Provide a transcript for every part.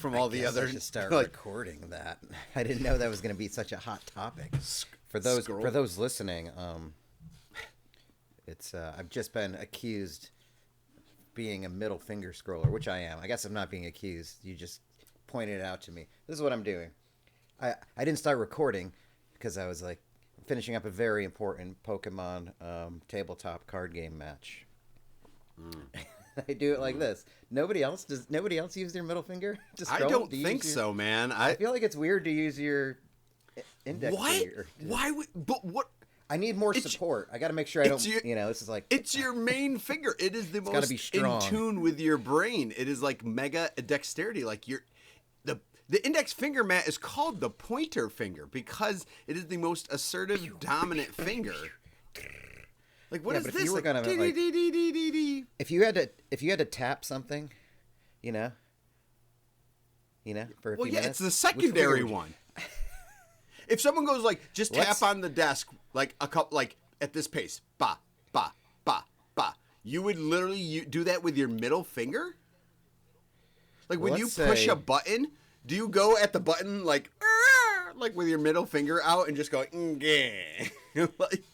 from all the other. I should start like, recording that. I didn't know that was going to be such a hot topic. For those listening, it's I've just been accused of being a middle finger scroller, which I am. I guess I'm not being accused. You just pointed it out to me. This is what I'm doing. I didn't start recording because I was like finishing up a very important Pokemon tabletop card game match. I do it like this. Nobody else use their middle finger to scroll? I don't think so, man. I feel like it's weird to use your index finger. Why would? But what? I need more support. I got to make sure I don't. This is like it's your main finger. It is the most in tune with your brain. It is like mega dexterity. Like the index finger, Matt, is called the pointer finger because it is the most assertive, dominant finger. Like what is this? Like, if you had to tap something, for a few minutes, it's the secondary one. If someone goes like, just tap on the desk like a couple, like at this pace, ba ba ba ba, you would literally do that with your middle finger. Like when you push a button, do you go at the button like with your middle finger out and just go like?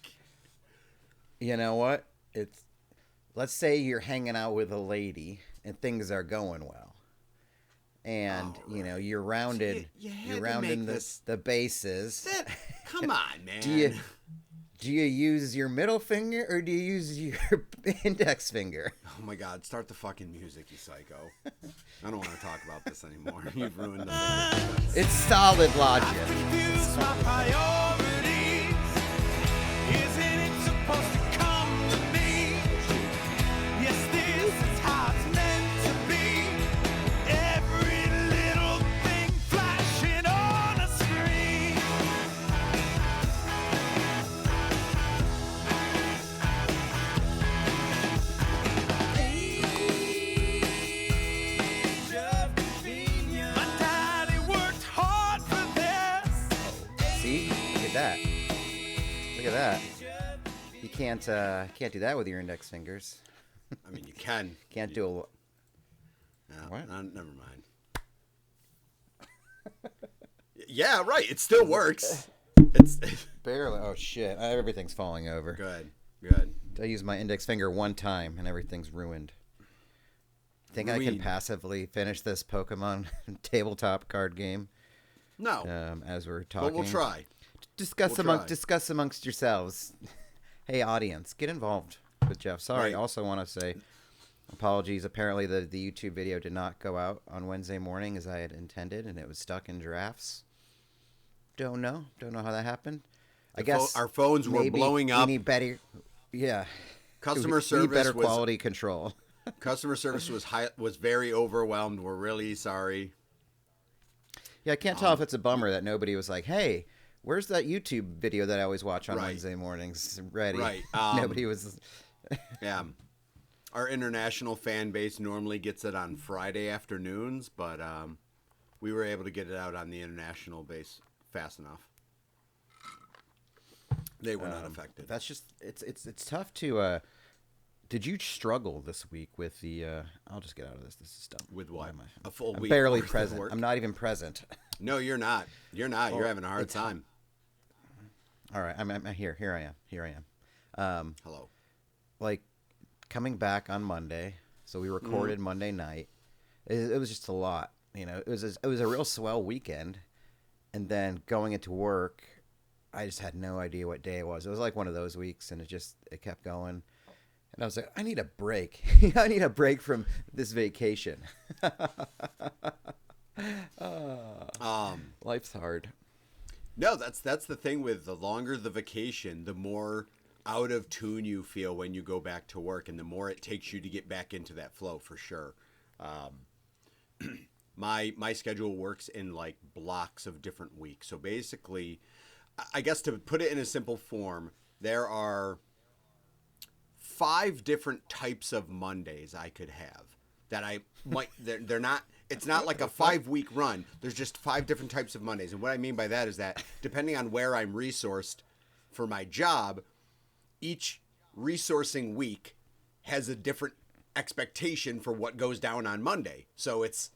You know what? Let's say you're hanging out with a lady and things are going well. And, you're rounding the bases. Come on, man. Do you use your middle finger or do you use your index finger? Oh my God, start the fucking music, you psycho. I don't want to talk about this anymore. You've ruined the finger. It's solid logic. Look at that. You can't do that with your index fingers. I mean, you can. Can't do a... No, what? Never mind. Yeah, right. It still works. It's barely. Oh, shit. Everything's falling over. Good. I used my index finger one time, and everything's ruined. Think I can passively finish this Pokemon tabletop card game? No. As we're talking. But we'll try. Discuss amongst yourselves. Hey, audience, get involved with Jeff. Sorry, I also want to say apologies. Apparently, the YouTube video did not go out on Wednesday morning as I had intended, and it was stuck in drafts. Don't know how that happened. I guess our phones were blowing up. We need better, Customer service need better quality control. Customer service was very overwhelmed. We're really sorry. Yeah, I can't tell if it's a bummer that nobody was like, "Hey, where's that YouTube video that I always watch on Wednesday mornings?" Ready? Right. Nobody was. Yeah. Our international fan base normally gets it on Friday afternoons, but we were able to get it out on the international base fast enough. They were not affected. That's just it's tough to. Did you struggle this week with the? I'll just get out of this. This is dumb. With what? A full I'm week. Barely present. I'm not even present. No, you're not. You're not. You're having a hard time. All right, I'm here. Here I am. Hello. Like coming back on Monday, so we recorded Monday night. It was just a lot. It was a real swell weekend, and then going into work, I just had no idea what day it was. It was like one of those weeks, and it kept going. And I was like, I need a break. I need a break from this vacation. Life's hard. No, that's the thing with the longer the vacation, the more out of tune you feel when you go back to work, and the more it takes you to get back into that flow for sure. My schedule works in like blocks of different weeks. So basically, I guess to put it in a simple form, there are 5 different types of Mondays I could have that I might, they're not, it's not like a 5-week run. There's just 5 different types of Mondays. And what I mean by that is that depending on where I'm resourced for my job, each resourcing week has a different expectation for what goes down on Monday. So it's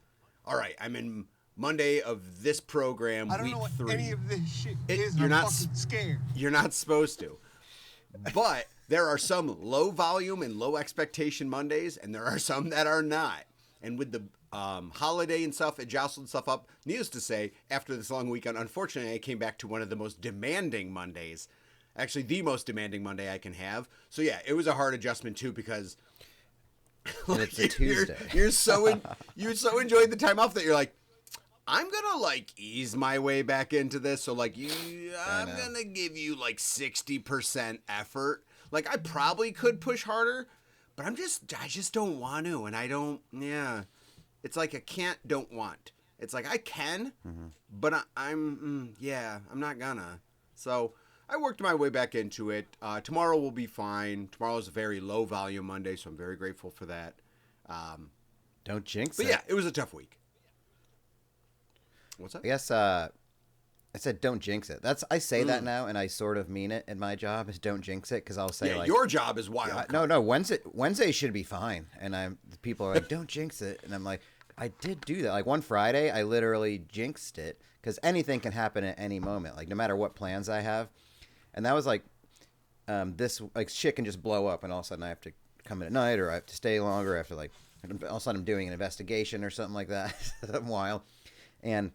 all right, I'm in Monday of this program, I don't week know what 3. any of this shit is, and You're I'm not fucking scared. You're not supposed to. But there are some low volume and low expectation Mondays, and there are some that are not. And with the holiday and stuff, it jostled stuff up. Needless to say, after this long weekend, unfortunately, I came back to one of the most demanding Mondays. Actually, the most demanding Monday I can have. So yeah, it was a hard adjustment too because And it's a Tuesday. you so enjoyed the time off that you're like, I'm gonna like ease my way back into this. So like I'm gonna give you like 60% effort. Like I probably could push harder, but I just don't want to, and I don't. Yeah, it's like a can't, don't want. It's like I can, but I'm not gonna. So I worked my way back into it. Tomorrow will be fine. Tomorrow's a very low volume Monday, so I'm very grateful for that. Don't jinx But it. yeah, it was a tough week. What's that? I guess I said don't jinx it. I say that now, and I sort of mean it in my job is don't jinx it because I'll say Yeah, like your job is wild. no Wednesday should be fine, and people are like don't jinx it, and I'm like I did do that. Like one Friday, I literally jinxed it because anything can happen at any moment. Like no matter what plans I have, and that was like this like shit can just blow up, and all of a sudden I have to come in at night, or I have to stay longer. I have to like all of a sudden I'm doing an investigation or something like that. Something wild, and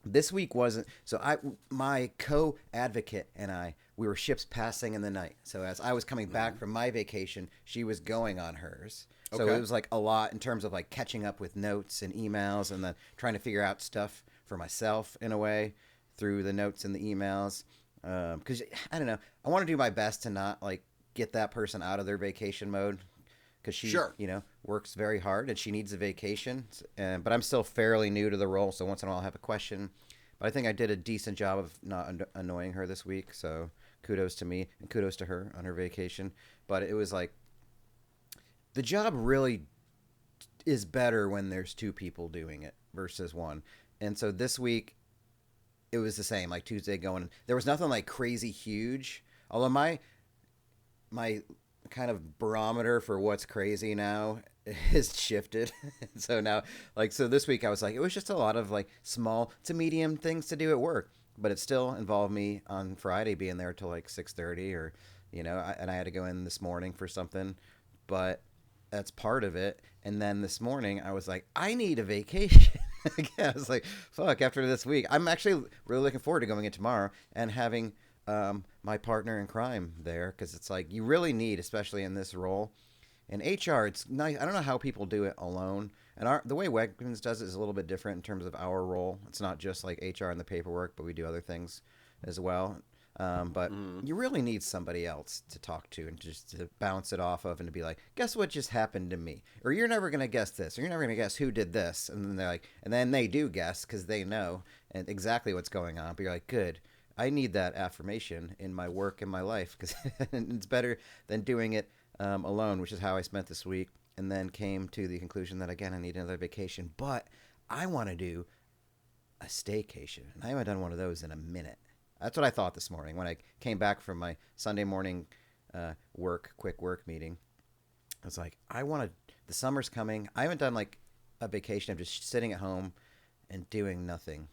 this week wasn't so. My co-advocate and we were ships passing in the night. So as I was coming back from my vacation, she was going on hers. So Okay. it was like a lot in terms of like catching up with notes and emails, and then trying to figure out stuff for myself in a way through the notes and the emails. Because I don't know, I want to do my best to not like get that person out of their vacation mode. Because she, Sure. works very hard and she needs a vacation. But I'm still fairly new to the role, so once in a while I'll have a question. But I think I did a decent job of not annoying her this week, so kudos to me and kudos to her on her vacation. But it was like, the job really is better when there's two people doing it versus one. And so this week, it was the same, like Tuesday going, there was nothing like crazy huge. Although my kind of barometer for what's crazy now has shifted. So now so this week I was like, it was just a lot of like small to medium things to do at work, but it still involved me on Friday being there till like 6:30 or and I had to go in this morning for something, but that's part of it. And then this morning I was like, I need a vacation. Again, I was like, fuck, after this week I'm actually really looking forward to going in tomorrow and having my partner in crime there, because it's like you really need, especially in this role. In HR, it's nice. I don't know how people do it alone. And the way Wegmans does it is a little bit different in terms of our role. It's not just like HR and the paperwork, but we do other things as well. But you really need somebody else to talk to and just to bounce it off of and to be like, guess what just happened to me? Or you're never going to guess this. Or you're never going to guess who did this. And then they're like, and then they do guess because they know and exactly what's going on. But you're like, good. I need that affirmation in my work and my life because it's better than doing it alone, which is how I spent this week, and then came to the conclusion that, again, I need another vacation. But I want to do a staycation, and I haven't done one of those in a minute. That's what I thought this morning when I came back from my Sunday morning quick work meeting. I was like, the summer's coming. I haven't done like a vacation of just sitting at home and doing nothing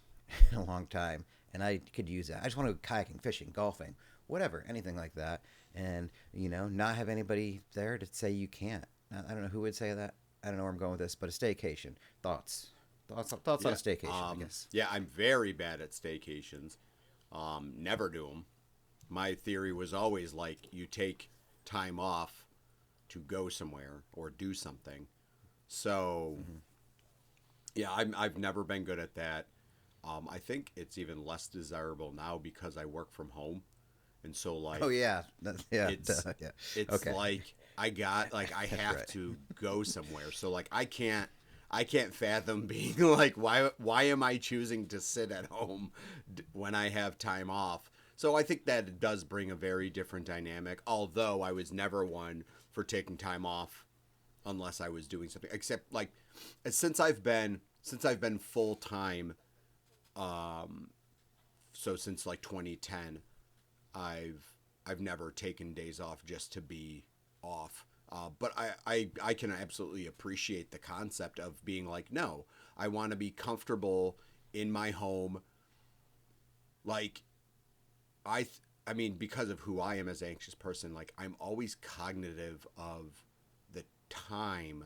in a long time. And I could use that. I just want to go kayaking, fishing, golfing, whatever, anything like that. And, not have anybody there to say you can't. I don't know who would say that. I don't know where I'm going with this, but a staycation. Thoughts on a staycation, I guess. Yeah, I'm very bad at staycations. Never do them. My theory was always like you take time off to go somewhere or do something. So, yeah, I've never been good at that. I think it's even less desirable now because I work from home, and so like it's okay. like I have right. to go somewhere. So like I can't fathom being like why am I choosing to sit at home when I have time off? So I think that it does bring a very different dynamic. Although I was never one for taking time off unless I was doing something. Except like since I've been full time. So since like 2010, I've never taken days off just to be off. But I can absolutely appreciate the concept of being like, no, I want to be comfortable in my home. Like, I mean, because of who I am as an anxious person, like, I'm always cognitive of the time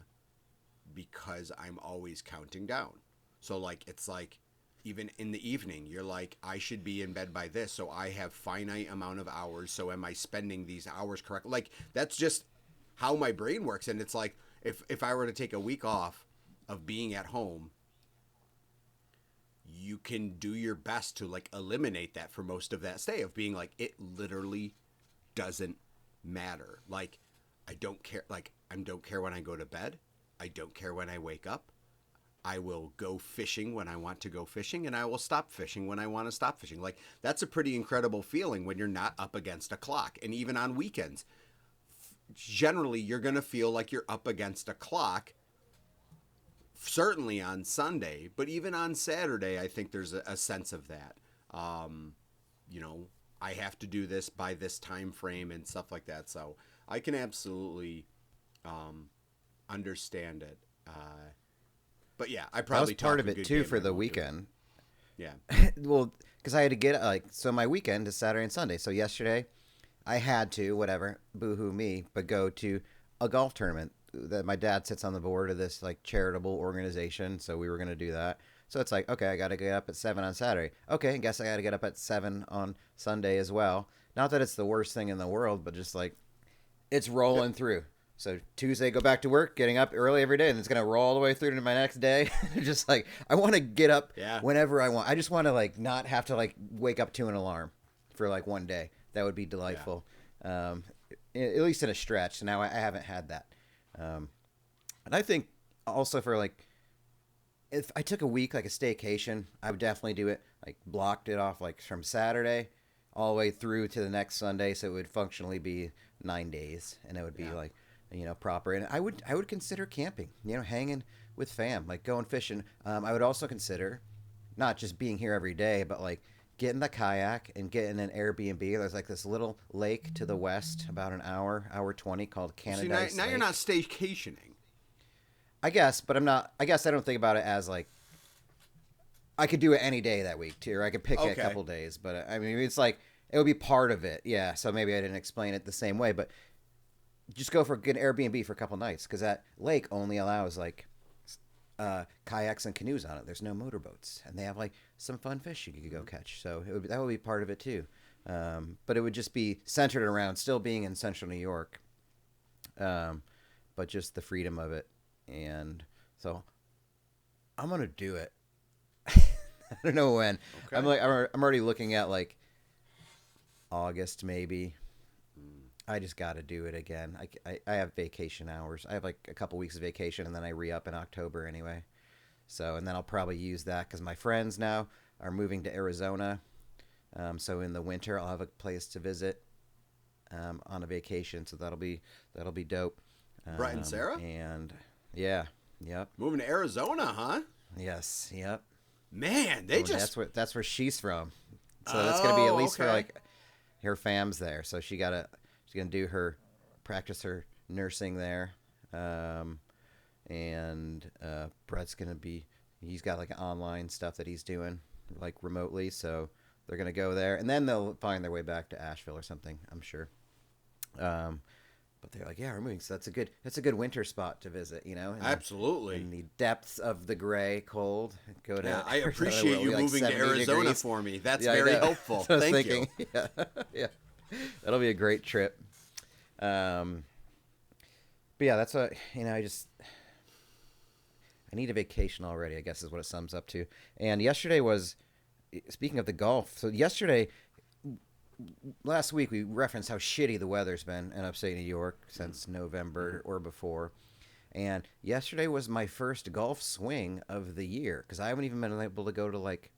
because I'm always counting down. So, like, it's like, even in the evening, you're like, I should be in bed by this, so I have finite amount of hours. So am I spending these hours correctly? Like, that's just how my brain works. And it's like, if I were to take a week off of being at home, you can do your best to like eliminate that for most of that stay, of being like, it literally doesn't matter. Like, I don't care. Like, I don't care when I go to bed. I don't care when I wake up. I will go fishing when I want to go fishing, and I will stop fishing when I want to stop fishing. Like, that's a pretty incredible feeling when you're not up against a clock. And even on weekends, generally you're going to feel like you're up against a clock, certainly on Sunday, but even on Saturday, I think there's a sense of that. You know, I have to do this by this time frame and stuff like that. So I can absolutely understand it. But yeah, I probably that was part of it too for the weekend. Yeah. Well, because I had to get so my weekend is Saturday and Sunday. So yesterday, I had to boohoo me, but go to a golf tournament that my dad sits on the board of this like charitable organization. So we were gonna do that. So it's like, okay, I got to get up at 7 on Saturday. Okay, I guess I got to get up at 7 on Sunday as well. Not that it's the worst thing in the world, but just like it's rolling through. So Tuesday, go back to work, getting up early every day, and it's going to roll all the way through to my next day. Just like, I want to get up whenever I want. I just want to like not have to like wake up to an alarm for like one day. That would be delightful. At least in a stretch. So now I haven't had that. And I think also for like, if I took a week, like a staycation, I would definitely do it, like blocked it off like from Saturday all the way through to the next Sunday. So it would functionally be 9 days, and it would be like, you know, proper. And I would consider camping, you know, hanging with fam, like going fishing. I would also consider not just being here every day, but like getting the kayak and getting an Airbnb. There's like this little lake to the west, about an hour 20, called Canada. Now you're not staycationing. I guess, but I'm not. I guess I don't think about it as like I could do it any day that week too, or I could pick it a couple days. But I mean, it's like it would be part of it. Yeah. So maybe I didn't explain it the same way, but just go for a good Airbnb for a couple nights, because that lake only allows like kayaks and canoes on it. There's no motorboats, and they have like some fun fish you could go catch. So that would be part of it too. But it would just be centered around still being in central New York, but just the freedom of it. And so I'm gonna do it. I don't know when. Okay. I'm already looking at like August maybe. I just got to do it again. I have vacation hours. I have like a couple weeks of vacation, and then I re-up in October anyway. So, and then I'll probably use that because my friends now are moving to Arizona. So in the winter, I'll have a place to visit on a vacation. So that'll be dope. Brett and Sarah? And yeah, yep. Moving to Arizona, huh? Yes, yep. Man, that's where she's from. So that's gonna be at least for like her fam's there. So she's gonna practice her nursing there, and Brett's he's got like online stuff that he's doing like remotely. So they're gonna go there, and then they'll find their way back to Asheville or something, I'm sure. But they're like, yeah, we're moving. So that's a good winter spot to visit, you know? Absolutely. In the depths of the gray cold. I appreciate you moving to Arizona degrees. For me. That's very helpful. Thank you. Yeah. That'll be a great trip. But yeah, that's what, you know, I need a vacation already, I guess is what it sums up to. And yesterday was, speaking of the golf, so last week we referenced how shitty the weather's been in upstate New York since November or before. And yesterday was my first golf swing of the year, because I haven't even been able to go to like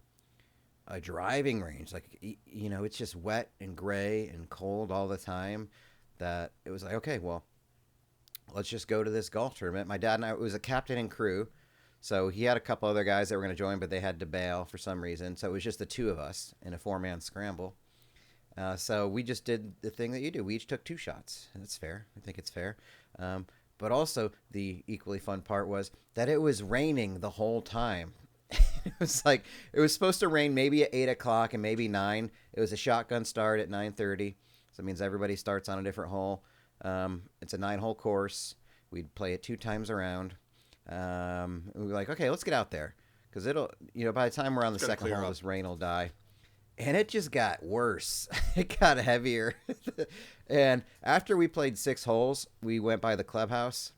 a driving range. Like, you know, it's just wet and gray and cold all the time, that it was like, okay, well, let's just go to this golf tournament. My dad and I, it was a captain and crew. So he had a couple other guys that were going to join, but they had to bail for some reason. So it was just the two of us in a 4-man scramble. So we just did the thing that you do. We each took 2 shots. And that's fair. I think it's fair. But also the equally fun part was that it was raining the whole time. It was like it was supposed to rain maybe at 8 o'clock and maybe 9. It was a shotgun start at 9:30. So it means everybody starts on a different hole. It's a 9-hole course. We'd play it 2 times around. We were like, okay, let's get out there because it'll, by the time we're on the second hole, this rain will die. And it just got worse. It got heavier. And after we played 6 holes, we went by the clubhouse.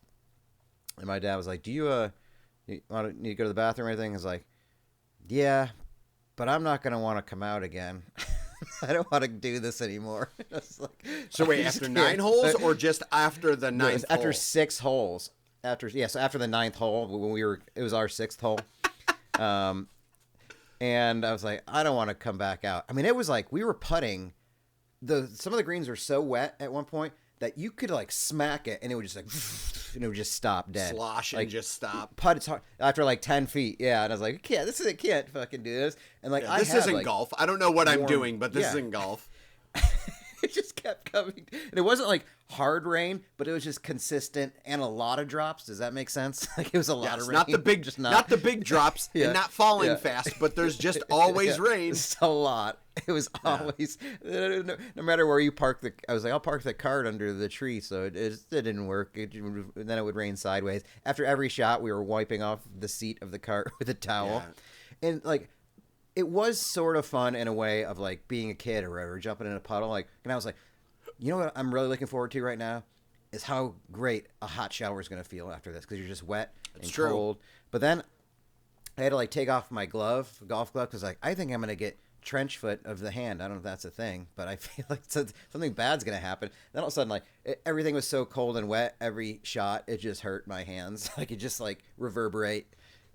And my dad was like, do you need to go to the bathroom or anything? I was like, yeah, but I'm not going to want to come out again. I don't want to do this anymore. Like, so wait, after 9 holes or just after the 9th hole? After 6 holes. So after the 9th hole, when it was our 6th hole. And I was like, I don't want to come back out. I mean, it was like we were putting. Some of the greens were so wet at one point that you could like smack it and it would just like, and it would just stop dead. Slosh like, and just stop. Putt it's hard after like 10 feet. Yeah, and I was like, I can't fucking do this. And like, this isn't golf. I don't know what I'm doing, but this isn't golf. It just kept coming. And it wasn't like hard rain, but it was just consistent and a lot of drops. Does that make sense? Like it was a lot of rain. Not the big, not the big drops and not falling fast, but there's just always rain. It's a lot. It was always, no matter where you park I was like, I'll park the cart under the tree. So it didn't work. Then it would rain sideways. After every shot, we were wiping off the seat of the cart with a towel. Yeah. And like, it was sort of fun in a way of like being a kid or whatever, jumping in a puddle. Like, and I was like, you know what I'm really looking forward to right now is how great a hot shower is going to feel after this because you're just wet and cold. But then I had to like take off my golf glove, because like I think I'm going to get trench foot of the hand. I don't know if that's a thing, but I feel like something bad's going to happen. Then all of a sudden, like everything was so cold and wet. Every shot, it just hurt my hands. Like it just like reverberate.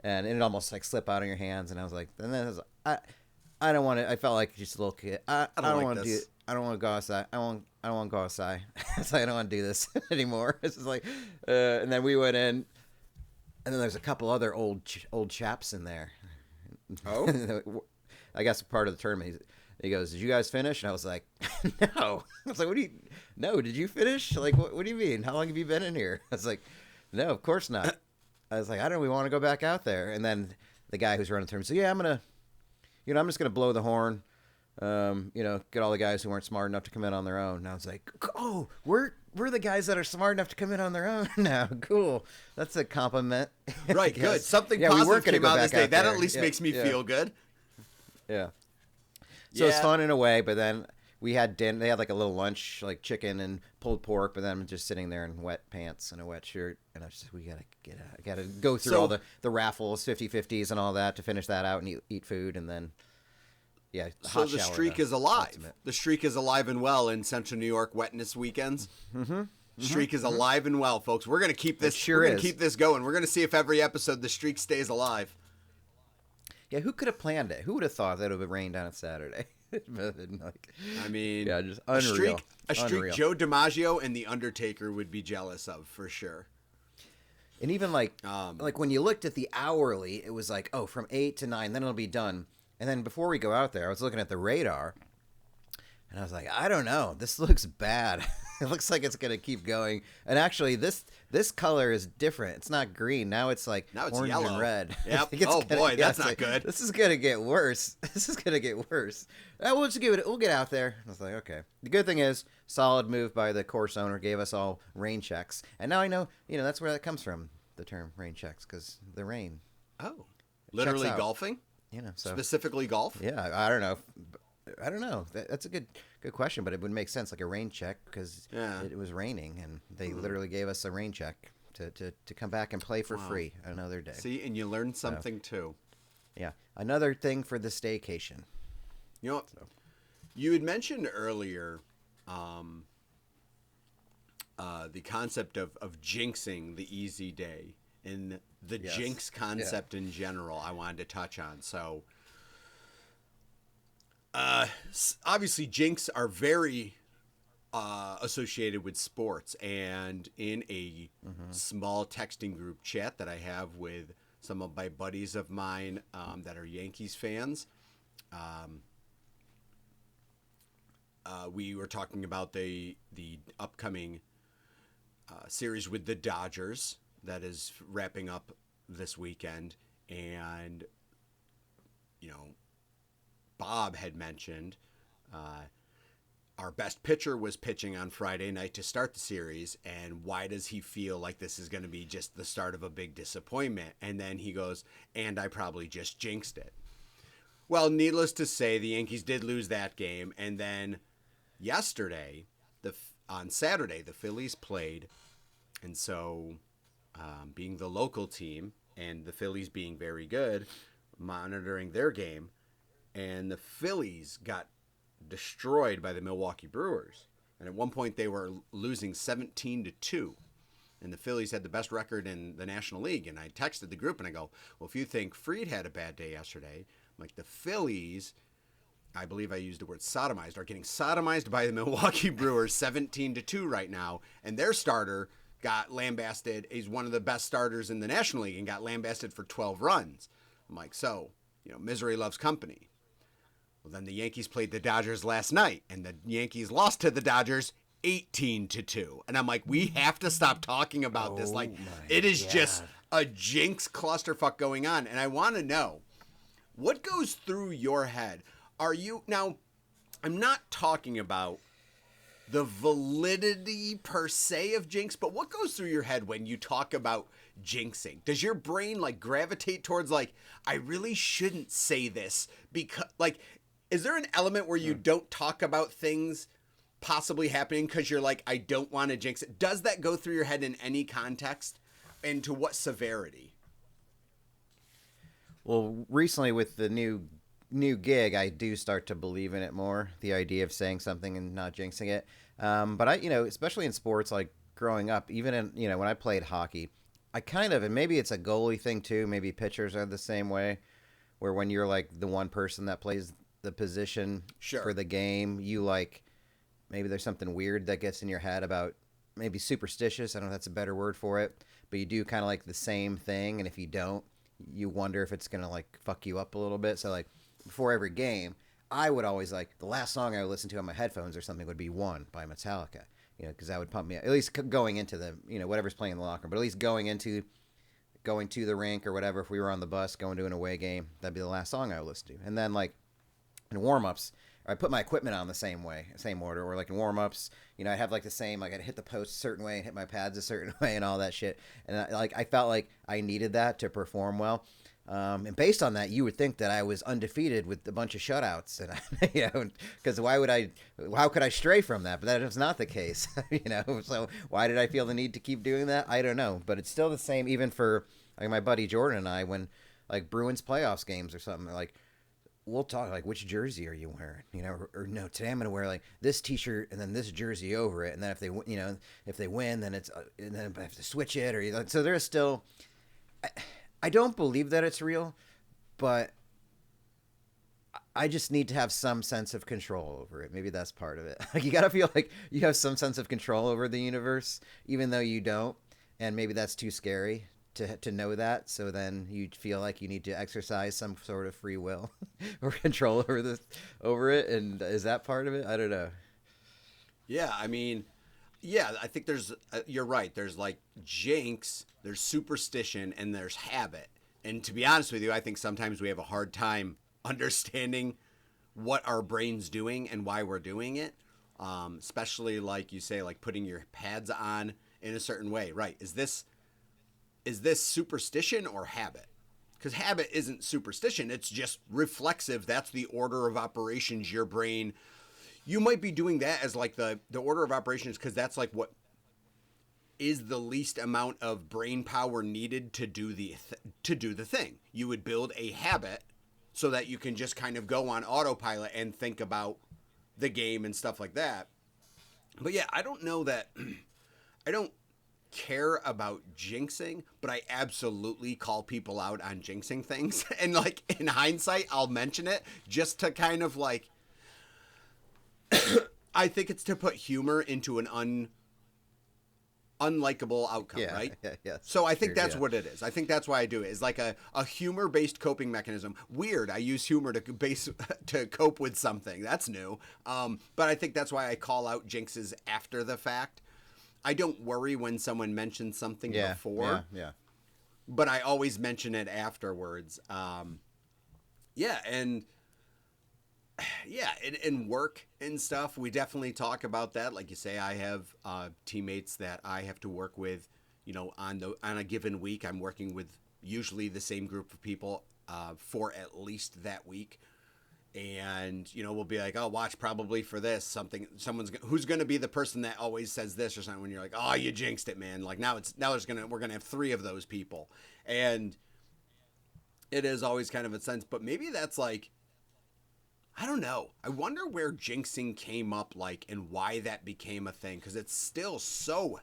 And it almost like slip out of your hands, and I was like, and then I don't want to. I felt like just a little kid. I don't want to do. I don't want to go outside. I don't want to go outside. It's like I don't want to do this anymore. It's just like, and then we went in, and then there's a couple other old chaps in there. Oh, I guess part of the tournament. He goes, "Did you guys finish?" And I was like, "No." I was like, "What do you? No, did you finish? Like, what do you mean? How long have you been in here?" I was like, "No, of course not." I was like, I don't really want to go back out there. And then the guy who's running the tournament said, yeah, I'm just going to blow the horn, get all the guys who weren't smart enough to come in on their own. And I was like, oh, we're the guys that are smart enough to come in on their own now. Cool. That's a compliment. Right, good. Something positive came out this day. That at least makes me feel good. Yeah. So it's fun in a way, but then we had dinner. They had like a little lunch, like chicken and pulled pork, but then I'm just sitting there in wet pants and a wet shirt. And I was just, I gotta go through all the raffles, 50-50s and all that to finish that out and eat food. And then, so the streak is alive. Ultimate. The streak is alive and well in Central New York wetness weekends. Mm-hmm. Streak is alive and well, folks. We're going to keep this. We're going to keep this going. We're going to see if every episode the streak stays alive. Yeah, who could have planned it? Who would have thought that it would rain down on Saturday? I mean, just unreal. A streak Joe DiMaggio and The Undertaker would be jealous of for sure. And even like when you looked at the hourly, it was like, oh, from 8 to 9, then it'll be done. And then before we go out there, I was looking at the radar, and I was like, I don't know, this looks bad. It looks like it's gonna keep going. And actually, this color is different. It's not green now. It's like orange yellow and red. Yep. Oh boy, that's not good. This is gonna get worse. This is gonna get worse. We'll just give it. We'll get out there. I was like, okay. The good thing is, solid move by the course owner. Gave us all rain checks, and now I know. That's where that comes from. The term rain checks, because the rain. Oh, literally golfing. Specifically golf. Yeah, I don't know. That's a good question, but it would make sense, like a rain check, because it was raining, and they literally gave us a rain check to come back and play for free another day. See, and you learned something too. Yeah, another thing for the staycation. You know, you had mentioned earlier the concept of jinxing the easy day and the jinx concept in general. I wanted to touch on. So obviously jinx are very associated with sports, and in a small texting group chat that I have with some of my buddies of mine that are Yankees fans, we were talking about the upcoming series with the Dodgers that is wrapping up this weekend, and Bob had mentioned our best pitcher was pitching on Friday night to start the series, and why does he feel like this is going to be just the start of a big disappointment? And then he goes, and I probably just jinxed it. Well, needless to say, the Yankees did lose that game, and then yesterday, on Saturday, the Phillies played, and so being the local team and the Phillies being very good, monitoring their game, and the Phillies got destroyed by the Milwaukee Brewers. And at one point they were losing 17-2. And the Phillies had the best record in the National League. And I texted the group and I go, well, if you think Fried had a bad day yesterday, I'm like, the Phillies, I believe I used the word sodomized, are getting sodomized by the Milwaukee Brewers 17-2 right now. And their starter got lambasted. He's one of the best starters in the National League and got lambasted for 12 runs. I'm like, so, misery loves company. Well, then the Yankees played the Dodgers last night, and the Yankees lost to the Dodgers 18-2. And I'm like, we have to stop talking about this. Like, it is just a jinx clusterfuck going on. And I want to know, what goes through your head? Now, I'm not talking about the validity per se of jinx, but what goes through your head when you talk about jinxing? Does your brain gravitate towards I really shouldn't say this because is there an element where you don't talk about things possibly happening because you're I don't want to jinx it? Does that go through your head in any context, and to what severity? Well, recently with the new gig, I do start to believe in it more, the idea of saying something and not jinxing it. But I, especially in sports, growing up, even in, when I played hockey, I kind of, and maybe it's a goalie thing too, maybe pitchers are the same way, where when you're the one person that plays the position for the game, you maybe there's something weird that gets in your head about maybe superstitious. I don't know if that's a better word for it, but you do kind of the same thing. And if you don't, you wonder if it's going to fuck you up a little bit. So before every game, I would always the last song I would listen to on my headphones or something would be One by Metallica, because that would pump me up, at least going into the, whatever's playing in the locker room, but at least going to the rink or whatever. If we were on the bus going to an away game, that'd be the last song I would listen to. And then in warm-ups, I put my equipment on the same order, or in warm-ups, I have the same, I'd hit the post a certain way and hit my pads a certain way and all that shit. And I felt like I needed that to perform well. And based on that, you would think that I was undefeated with a bunch of shutouts, and because how could I stray from that? But that is not the case, So why did I feel the need to keep doing that? I don't know, but it's still the same, even for my buddy Jordan and I, when Bruins playoffs games or something, we'll talk which jersey are you wearing, or no, today I'm gonna wear this T-shirt and then this jersey over it, and then if they win, then it's and then I have to switch it, or so there's still. I don't believe that it's real, but I just need to have some sense of control over it. Maybe that's part of it. You gotta feel like you have some sense of control over the universe, even though you don't, and maybe that's too scary to know that. So then you feel like you need to exercise some sort of free will or control over it. And is that part of it? I don't know. Yeah, I think there's. You're right. There's jinx, there's superstition, and there's habit. And to be honest with you, I think sometimes we have a hard time understanding what our brain's doing and why we're doing it. Especially you say, putting your pads on in a certain way. Right? Is this superstition or habit? Because habit isn't superstition. It's just reflexive. That's the order of operations your brain. You might be doing that as the order of operations because that's what is the least amount of brain power needed to do the thing. You would build a habit so that you can just kind of go on autopilot and think about the game and stuff like that. But yeah, I don't know that I don't care about jinxing, but I absolutely call people out on jinxing things. And in hindsight, I'll mention it just to kind of I think it's to put humor into an unlikable outcome, right? Yes. So I think Sure, that's yeah. what it is. I think that's why I do it. It's like a humor-based coping mechanism. Weird. I use humor to cope with something. That's new. But I think that's why I call out jinxes after the fact. I don't worry when someone mentions something before. Yeah. But I always mention it afterwards. And in work and stuff, we definitely talk about that. Like you say, I have teammates that I have to work with. On a given week, I'm working with usually the same group of people for at least that week. And we'll be like, oh, watch probably for this who's going to be the person that always says this or something. When you're like, oh, you jinxed it, man. Like we're gonna have 3 of those people, and it is always kind of a sense. But maybe that's like, I don't know. I wonder where jinxing came up, and why that became a thing, because it's still so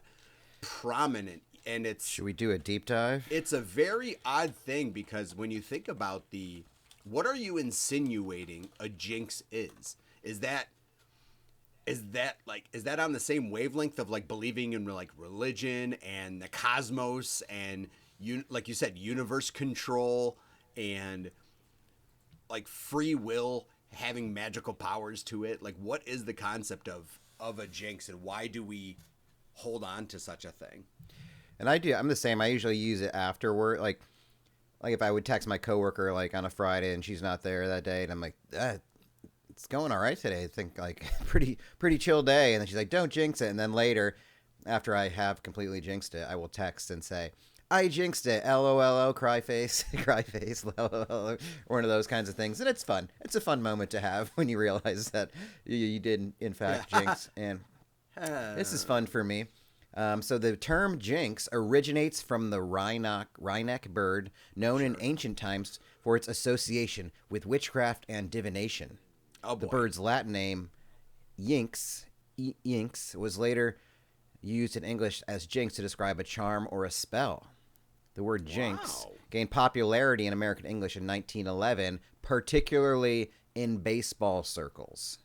prominent. And Should we do a deep dive? It's a very odd thing, because when you think about what are you insinuating a jinx is? Is that on the same wavelength of believing in religion and the cosmos and like you said, universe control and free will having magical powers to it? What is the concept of a jinx, and why do we hold on to such a thing? And I'm the same. I usually use it afterward. Like if I would text my coworker on a Friday and she's not there that day, and I'm like, it's going all right today. I think pretty chill day. And then she's like, don't jinx it. And then later, after I have completely jinxed it, I will text and say, I jinxed it. LOLO, cry face, cry face, LOLO, one of those kinds of things. And it's fun. It's a fun moment to have when you realize that you did in fact jinx. And this is fun for me. So the term jinx originates from the wryneck bird, known in ancient times for its association with witchcraft and divination. Oh, boy. The bird's Latin name, Yinx, was later used in English as jinx to describe a charm or a spell. The word jinx gained popularity in American English in 1911, particularly in baseball circles.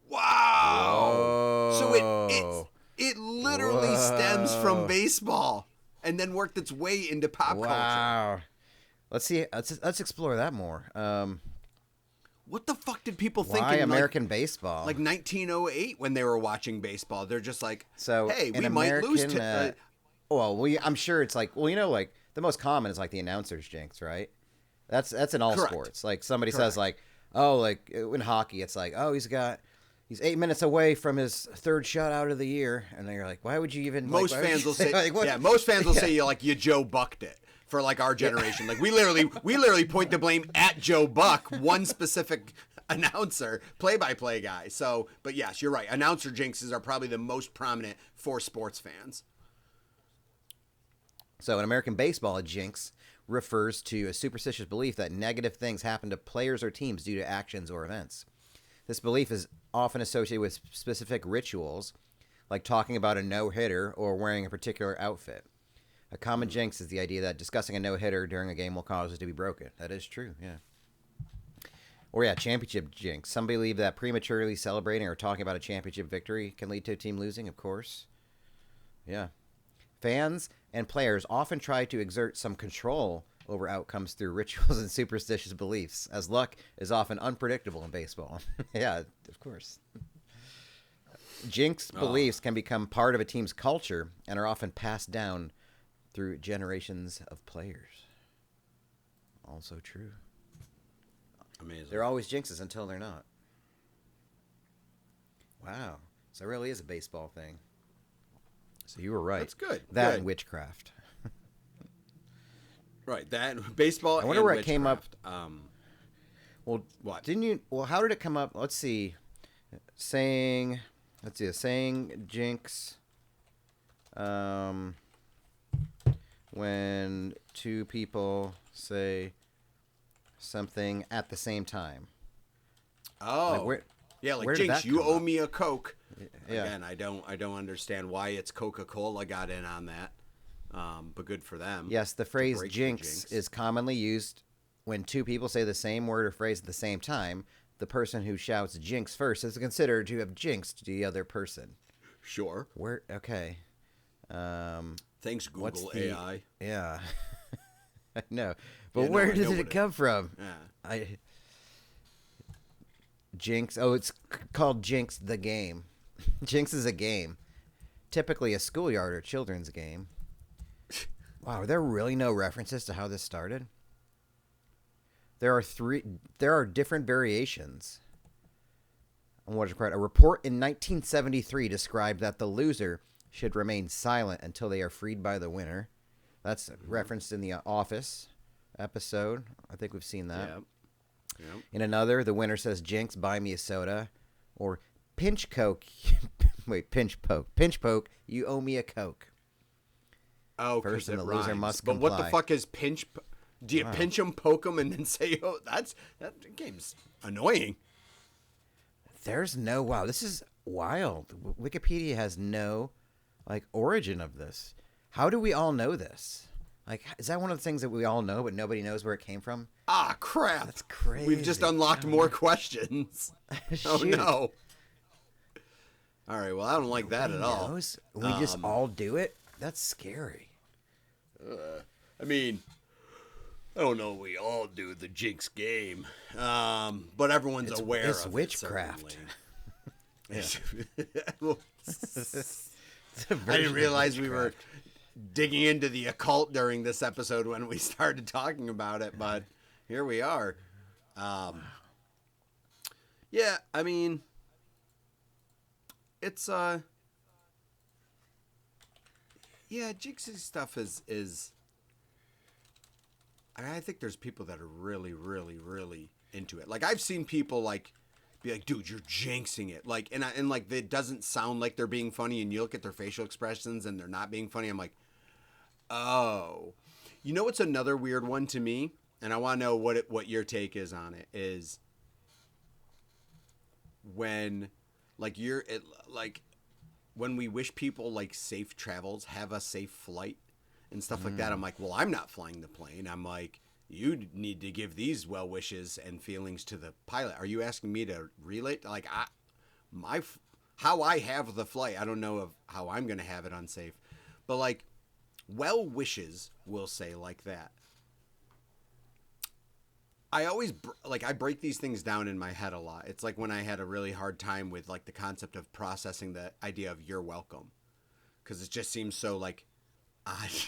Wow! Whoa. So it literally stems from baseball and then worked its way into pop culture. Wow. Let's explore that more. What the fuck did people think Why in American baseball? 1908 when they were watching baseball? They're just like, so hey, we might lose to... I'm sure it's the most common is the announcer's jinx, right? That's in all Correct. sports. Somebody says in hockey, it's he's 8 minutes away from his 3rd shutout of the year, and then you're like, why would you even? Most fans will say, most fans will say you Joe Bucked it for our generation. We literally point the blame at Joe Buck, one specific announcer, play-by-play guy. So, but yes, you're right. Announcer jinxes are probably the most prominent for sports fans. So in American baseball, a jinx refers to a superstitious belief that negative things happen to players or teams due to actions or events. This belief is often associated with specific rituals, like talking about a no-hitter or wearing a particular outfit. A common jinx is the idea that discussing a no-hitter during a game will cause it to be broken. That is true, yeah. Or championship jinx. Some believe that prematurely celebrating or talking about a championship victory can lead to a team losing, of course. Yeah. Fans and players often try to exert some control over outcomes through rituals and superstitious beliefs, as luck is often unpredictable in baseball. Yeah, of course. Jinx beliefs can become part of a team's culture and are often passed down through generations of players. Also true. Amazing. They're always jinxes until they're not. Wow. So it really is a baseball thing. So you were right. That's good. That Good. and witchcraft. Right. That baseball. I wonder where it came up. Well, what? Didn't you? Well, how did it come up? Let's see. Saying jinx. When two people say something at the same time. Oh. Where did Jinx, that you come owe up? me a Coke. Yeah. Again, I don't understand why it's Coca-Cola got in on that. But good for them. Yes, the phrase break the jinx is commonly used when two people say the same word or phrase at the same time. The person who shouts jinx first is considered to have jinxed the other person. Sure. Okay. Thanks, Google AI. Yeah. I know. But where did it come from? Yeah. Jinx. Oh, it's called Jinx the game. Jinx is a game. Typically a schoolyard or children's game. Wow, are there really no references to how this started? There are different variations. On what is correct. A report in 1973 described that the loser should remain silent until they are freed by the winner. That's referenced in the Office episode. I think we've seen that. Yep. In another, the winner says, Jinx, buy me a soda. Or pinch Coke. Wait, pinch poke. Pinch poke, you owe me a Coke. Oh, first and the rhymes. loser must But comply. what the fuck is pinch? Do you pinch them, poke them, and then say, "Oh, that game's annoying"? There's no wow. This is wild. Wikipedia has no origin of this. How do we all know this? Is that one of the things that we all know, but nobody knows where it came from? Ah, crap! That's crazy. We've just unlocked more questions. Oh no! All right. Well, I don't like that at all. We just all do it. That's scary. I mean, I don't know. We all do the Jinx game, but everyone's aware it's of witchcraft. It, I didn't realize we were digging into the occult during this episode when we started talking about it, but here we are. Yeah, I mean, it's yeah, Jinx's stuff is. I think there's people that are really, really, really into it. I've seen people be like, "Dude, you're jinxing it." And it doesn't sound like they're being funny, and you look at their facial expressions and they're not being funny. I'm like, oh, you know what's another weird one to me, and I want to know what your take is on it. Is when when we wish people safe travels, have a safe flight and stuff like that. I'm like, well, I'm not flying the plane. I'm like, you need to give these well wishes and feelings to the pilot. Are you asking me to relate? How I have the flight, I don't know of how I'm going to have it unsafe, but well wishes, we'll say like that. I always I break these things down in my head a lot. It's like when I had a really hard time with the concept of processing the idea of you're welcome, because it just seems so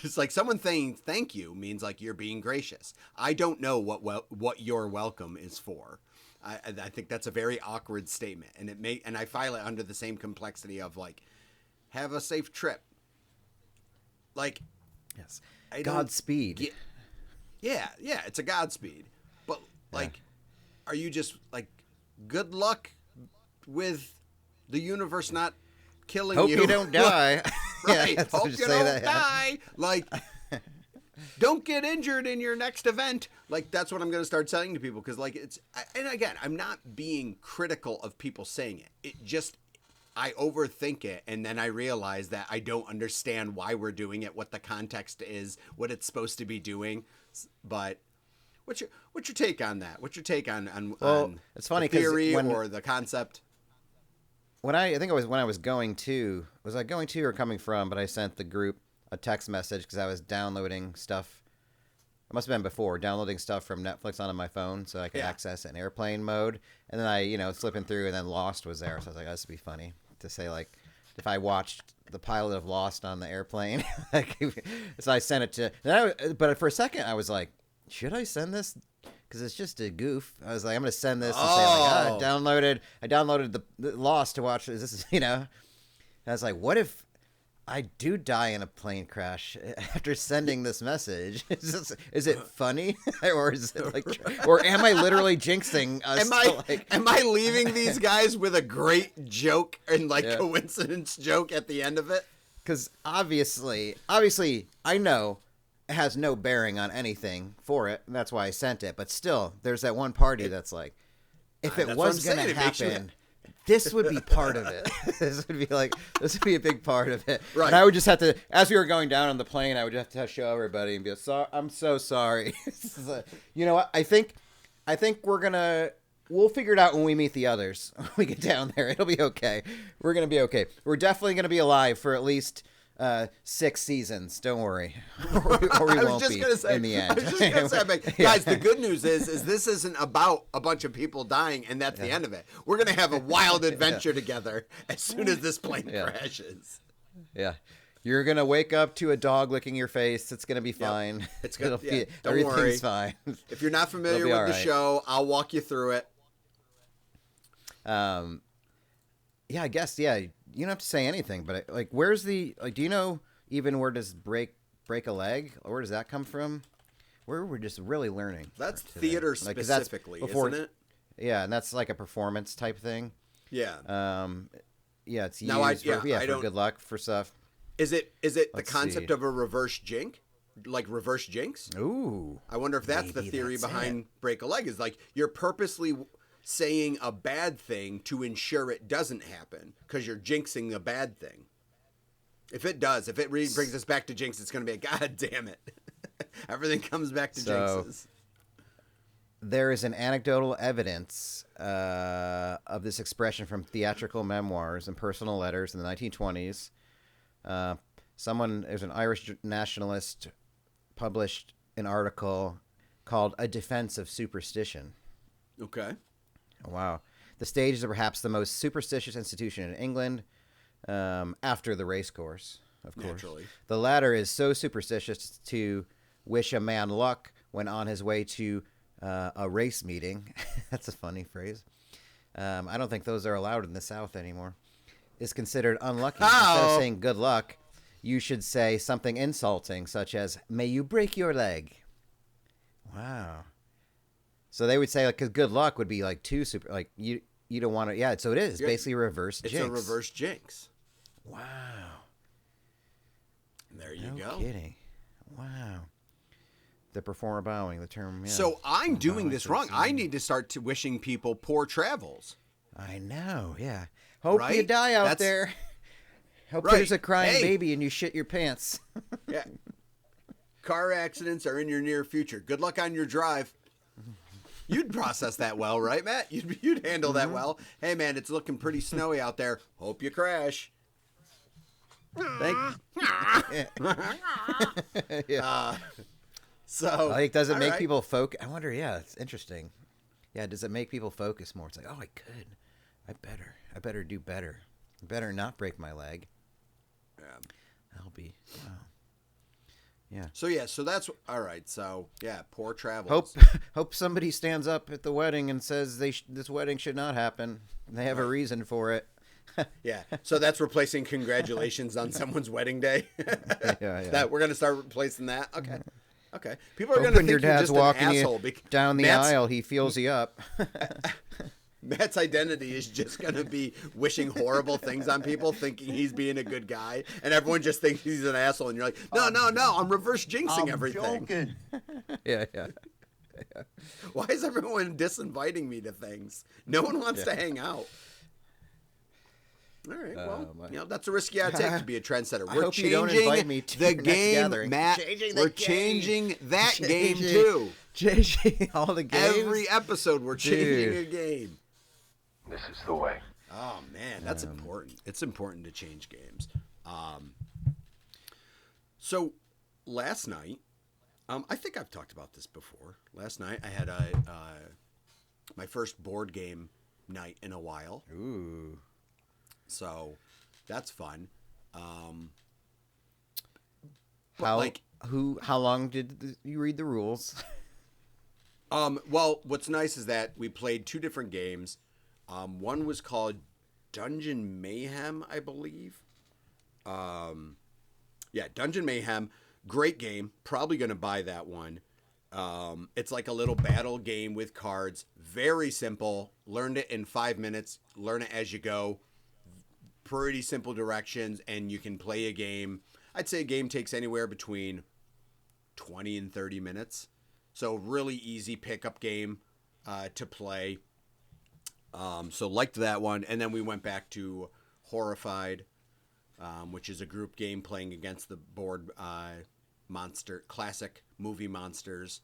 it's like someone saying thank you means you're being gracious. I don't know what your welcome is for. I think that's a very awkward statement, and I file it under the same complexity of have a safe trip. Yes, Godspeed. Yeah, it's a Godspeed. But are you just good luck with the universe not killing you? Hope you don't die. Right. Yeah, Hope you don't die. Don't get injured in your next event. That's what I'm going to start saying to people, because and again, I'm not being critical of people saying it. It just, I overthink it, and then I realize that I don't understand why we're doing it, what the context is, what it's supposed to be doing. But what's your take on that? What's your take on it's funny the theory or the concept? I think it was when I was going to, or coming from, but I sent the group a text message because I was downloading stuff. It must have been before, downloading stuff from Netflix onto my phone so I could access it in airplane mode. And then I, slipping through, and then Lost was there. So I was like, oh, this would be funny to say, if I watched the pilot of Lost on the airplane. So I sent it to, but for a second I was like, should I send this? Because it's just a goof. I was like, I'm going to send this and say, I downloaded the Lost to watch. This is, I was like, what if I do die in a plane crash after sending this message? Is it funny? Or is it or am I literally jinxing us? Am I leaving these guys with a great joke and coincidence joke at the end of it? Because obviously, I know it has no bearing on anything for it, and that's why I sent it. But still, there's that one party that's like, if it was going to happen, this would be part of it. This would be a big part of it. Right. And I would just have to, as we were going down on the plane, I would have to show everybody and be like, I'm so sorry. You know what? I think we'll figure it out when we meet the others. When we get down there, it'll be okay. We're going to be okay. We're definitely going to be alive for at least 6 seasons. Don't worry, or we won't be in the end. I was just gonna say, like, guys, the good news is this isn't about a bunch of people dying, and that's the end of it. We're gonna have a wild adventure together as soon as this plane crashes. Yeah. You're gonna wake up to a dog licking your face. It's gonna be fine. Yep. It's gonna be don't everything's worry. fine. If you're not familiar with the show, I'll walk you through it. Yeah, I guess. Yeah, you don't have to say anything. But like, where's the like? Do you know even where does break a leg? Or where does that come from? We're just really learning. That's today. theater specifically, isn't it? Yeah, and that's like a performance type thing. Yeah. Yeah, it's used now for good luck for stuff. Is it the concept of a reverse jinx? Like reverse jinx? Ooh. I wonder if that's the theory behind break a leg, is like you're purposely saying a bad thing to ensure it doesn't happen because you're jinxing a bad thing. If it really brings us back to Jinx, it's going to be God damn it. Everything comes back to Jinxes. There is an anecdotal evidence of this expression from theatrical memoirs and personal letters in the 1920s. There's an Irish nationalist published an article called A Defense of Superstition. Okay. Wow. The stage is perhaps the most superstitious institution in England, after the race course, of course. Naturally. The latter is so superstitious to wish a man luck when on his way to a race meeting. That's a funny phrase. I don't think those are allowed in the South anymore. Is considered unlucky. Instead of saying good luck, you should say something insulting, such as, may you break your leg. Wow. So they would say, like, because good luck would be like too super, like you don't want to. Yeah, so it is basically reverse jinx. It's a reverse jinx. Wow. And there you go. No kidding. Wow. The performer bowing, the term. Yeah. So I'm doing this wrong. I need to start wishing people poor travels. I know. Yeah. Hope you die out there. Hope there's a crying baby and you shit your pants. Yeah. Car accidents are in your near future. Good luck on your drive. You'd process that well, right, Matt? You'd handle that well. Hey, man, it's looking pretty snowy out there. Hope you crash. Thanks. Yeah. So, like, does it make people focus? I wonder. Yeah, it's interesting. Yeah, does it make people focus more? It's like, oh, I could. I better do better. I better not break my leg. Yeah. I'll be. Wow. Yeah. So that's all right. So poor travels. Hope somebody stands up at the wedding and says this wedding should not happen. They have a reason for it. Yeah. So that's replacing congratulations on someone's wedding day. Yeah. That we're gonna start replacing that. Okay. People are gonna think your dad's you're just walking an asshole. Down the aisle, he feels you up. Matt's identity is just going to be wishing horrible things on people, thinking he's being a good guy, and everyone just thinks he's an asshole, and you're like, no, I'm reverse jinxing everything. Joking. Yeah. Why is everyone disinviting me to things? No one wants to hang out. All right, well, that's a risk you got to take to be a trendsetter. We're hope you don't invite me to the your game, next gathering. Matt. We're changing that game, too. Changing all the games? Every episode, we're changing a game. This is the way. Oh, man, that's important. It's important to change games. So, last night, I think I've talked about this before. Last night, I had my first board game night in a while. Ooh. So, that's fun. How long did you read the rules? Well, what's nice is that we played 2 different games. One was called Dungeon Mayhem, I believe. Dungeon Mayhem. Great game. Probably going to buy that one. It's like a little battle game with cards. Very simple. Learned it in 5 minutes. Learn it as you go. Pretty simple directions, and you can play a game. I'd say a game takes anywhere between 20 and 30 minutes. So really easy pickup game to play. So liked that one. And then we went back to Horrified, which is a group game playing against the board classic movie monsters.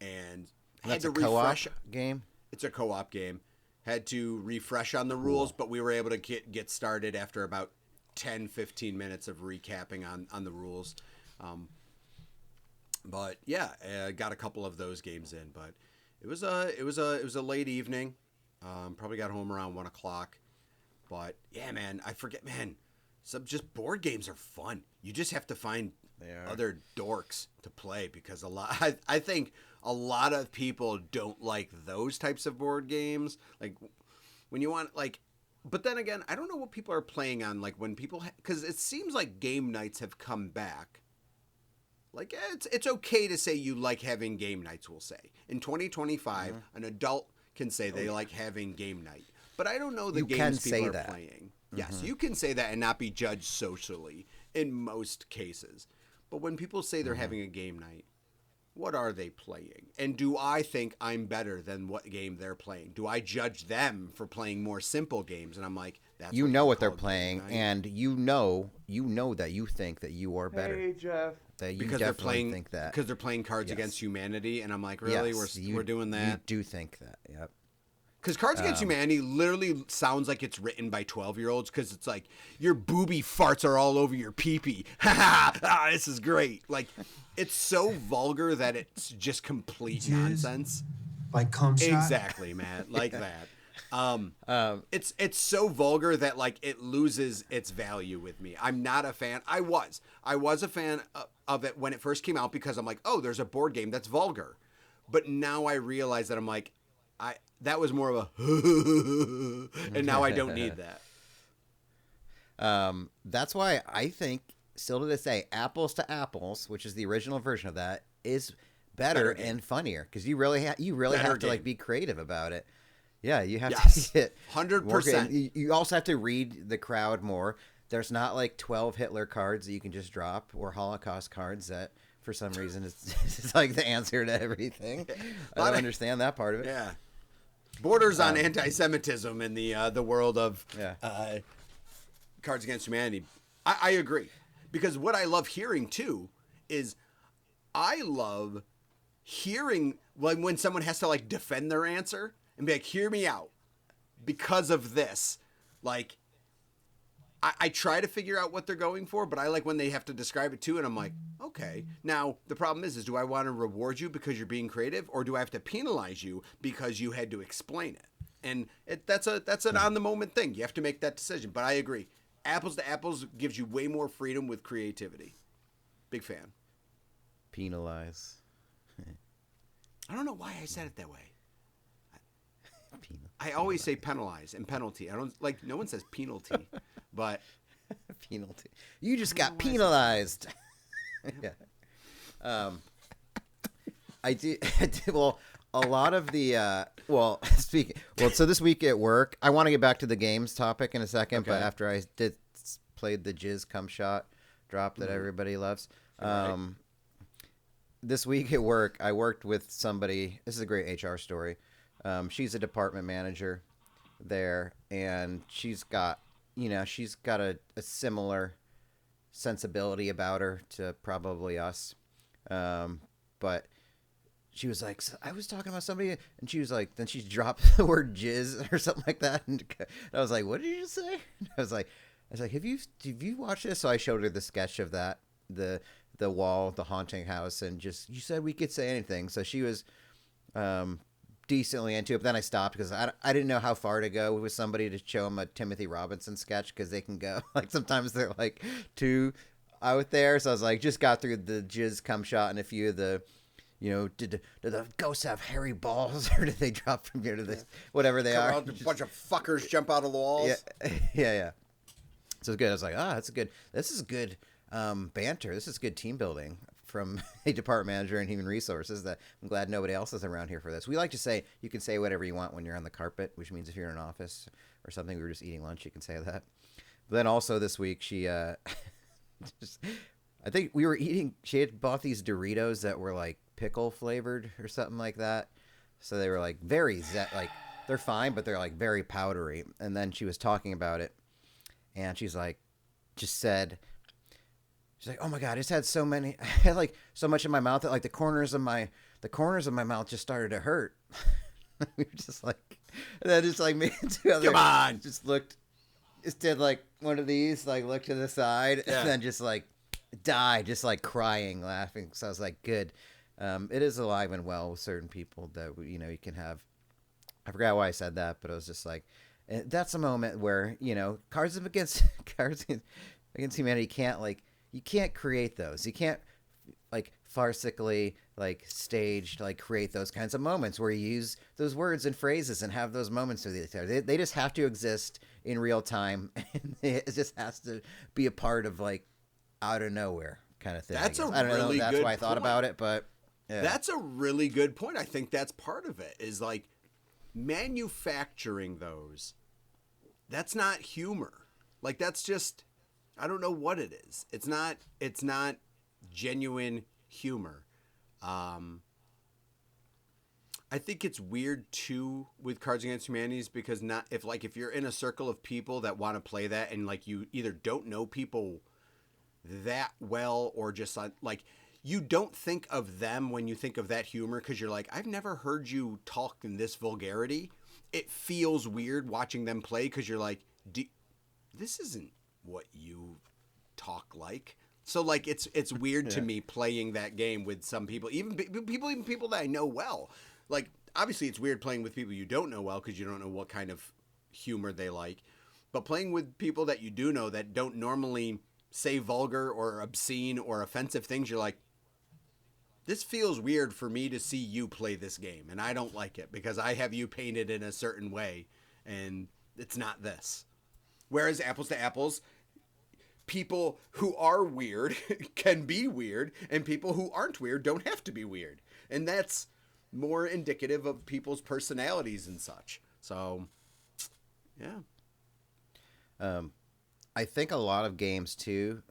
And that's a co-op game? It's a co-op game. Had to refresh on the rules, but we were able to get started after about 10, 15 minutes of recapping on the rules. But yeah, I got a couple of those games in, but it was a late evening. Probably got home around 1:00. But yeah, man, I forget, man. Some just board games are fun. You just have to find other dorks to play because I think a lot of people don't like those types of board games. Like when you want but then again, I don't know what people are playing on. Like when people, because it seems like game nights have come back. Like it's okay to say you like having game nights. We'll say in 2025, an adult can say they like having game night. But I don't know the games people are playing. Yes, you can say that and not be judged socially in most cases. But when people say they're having a game night, what are they playing? And do I think I'm better than what game they're playing? Do I judge them for playing more simple games? And I'm like, that's you know what they're playing, and you know that you think that you are better. Hey, Jeff. That you because definitely think that because they're playing Cards Against Humanity, and I'm like, really, we're doing that? You do think that? Yep. Because Cards Against Humanity literally sounds like it's written by 12-year-olds because it's like, your booby farts are all over your pee-pee. This is great. Like, it's so vulgar that it's just complete nonsense. Like cum shot? Exactly, Matt. Like that. It's so vulgar that, like, it loses its value with me. I'm not a fan. I was a fan of it when it first came out because I'm like, oh, there's a board game that's vulgar. But now I realize that I'm like, that was more of a and now I don't need that. That's why I think, still to this day, Apples to Apples, which is the original version of that, is better and funnier because you really have to like be creative about it. Yeah, you have to get 100%. You also have to read the crowd more. There's not like 12 Hitler cards that you can just drop or Holocaust cards that for some reason it's like the answer to everything. I don't understand that part of it. Yeah. Borders on anti-Semitism in the world of Cards Against Humanity. I agree. Because what I love hearing, too, is I love hearing when someone has to, like, defend their answer and be like, hear me out. Because of this. Like, I try to figure out what they're going for, but I like when they have to describe it, too, and I'm like, okay. Now, the problem is do I want to reward you because you're being creative, or do I have to penalize you because you had to explain it? And that's an on-the-moment thing. You have to make that decision. But I agree. Apples to Apples gives you way more freedom with creativity. Big fan. Penalize. I don't know why I said it that way. I always say penalize and penalty. I don't like. No one says penalty, but penalty. You just got penalized. Yeah. I do. Well, a lot of the. So this week at work, I want to get back to the games topic in a second, but after I played the Jizz Cum Shot drop that everybody loves. This week at work, I worked with somebody. This is a great HR story. She's a department manager there, and she's got a similar sensibility about her to probably us. But she was like, I was talking about somebody, and she was like, then she dropped the word jizz or something like that. And I was like, what did you just say? And I was like, have you watched this? So I showed her the sketch of that, the wall, the haunting house, and just, you said we could say anything. So she was, decently into it, but then I stopped because I didn't know how far to go with somebody to show them a Timothy Robinson sketch because they can go like sometimes they're like too out there. So I was like, just got through the Jizz Cum Shot and a few of the, did the ghosts have hairy balls or did they drop from here to this whatever they are? A bunch of fuckers jump out of the walls. Yeah. So it's good. I was like, this is good banter. This is good team building from a department manager and human resources that I'm glad nobody else is around here for this. We like to say you can say whatever you want when you're on the carpet, which means if you're in an office or something, we were just eating lunch, you can say that. But then also this week, she, I think we were eating, she had bought these Doritos that were like pickle flavored or something like that. So they were like like they're fine, but they're like very powdery. And then she was talking about it and she's like, she's like, oh my God, I just had so many, I had like so much in my mouth that like the corners of my mouth just started to hurt. We were just like, and then just like me and two other come on, just looked just did like one of these, like look to the side, and then just like died, just like crying, laughing. So I was like, good. It is alive and well with certain people that you can have. I forgot why I said that, but it was just like that's a moment where Cards Against Humanity you can't create those. You can't like farcically like staged like create those kinds of moments where you use those words and phrases and have those moments with each other. They just have to exist in real time, and it just has to be a part of like out of nowhere kind of thing. That's a I don't really know. That's good why I thought point. about it, but yeah. That's a really good point. I think that's part of it is like manufacturing those. That's not humor. Like that's just, I don't know what it is. It's not genuine humor. I think it's weird too with Cards Against Humanity because if you're in a circle of people that want to play that and like you either don't know people that well or just like you don't think of them when you think of that humor because you're like, I've never heard you talk in this vulgarity. It feels weird watching them play because you're like, this isn't what you talk like. So like it's weird to me playing that game with some people, even people that I know well. Like obviously it's weird playing with people you don't know well because you don't know what kind of humor they like. But playing with people that you do know that don't normally say vulgar or obscene or offensive things, you're like, this feels weird for me to see you play this game, and I don't like it because I have you painted in a certain way, and it's not this. Whereas apples to apples, people who are weird can be weird, and people who aren't weird don't have to be weird. And that's more indicative of people's personalities and such. So, yeah. I think a lot of games too,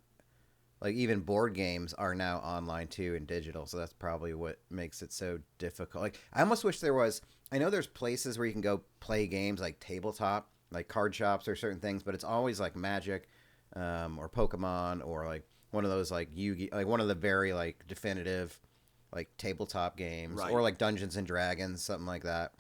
like even board games, are now online too and digital. So that's probably what makes it so difficult. Like I almost wish there was. I know there's places where you can go play games like tabletop, like card shops or certain things, but it's always like Magic, or Pokemon, or like one of those like Yu-Gi, like one of the very like definitive, like tabletop games, right. Or like Dungeons and Dragons, something like that,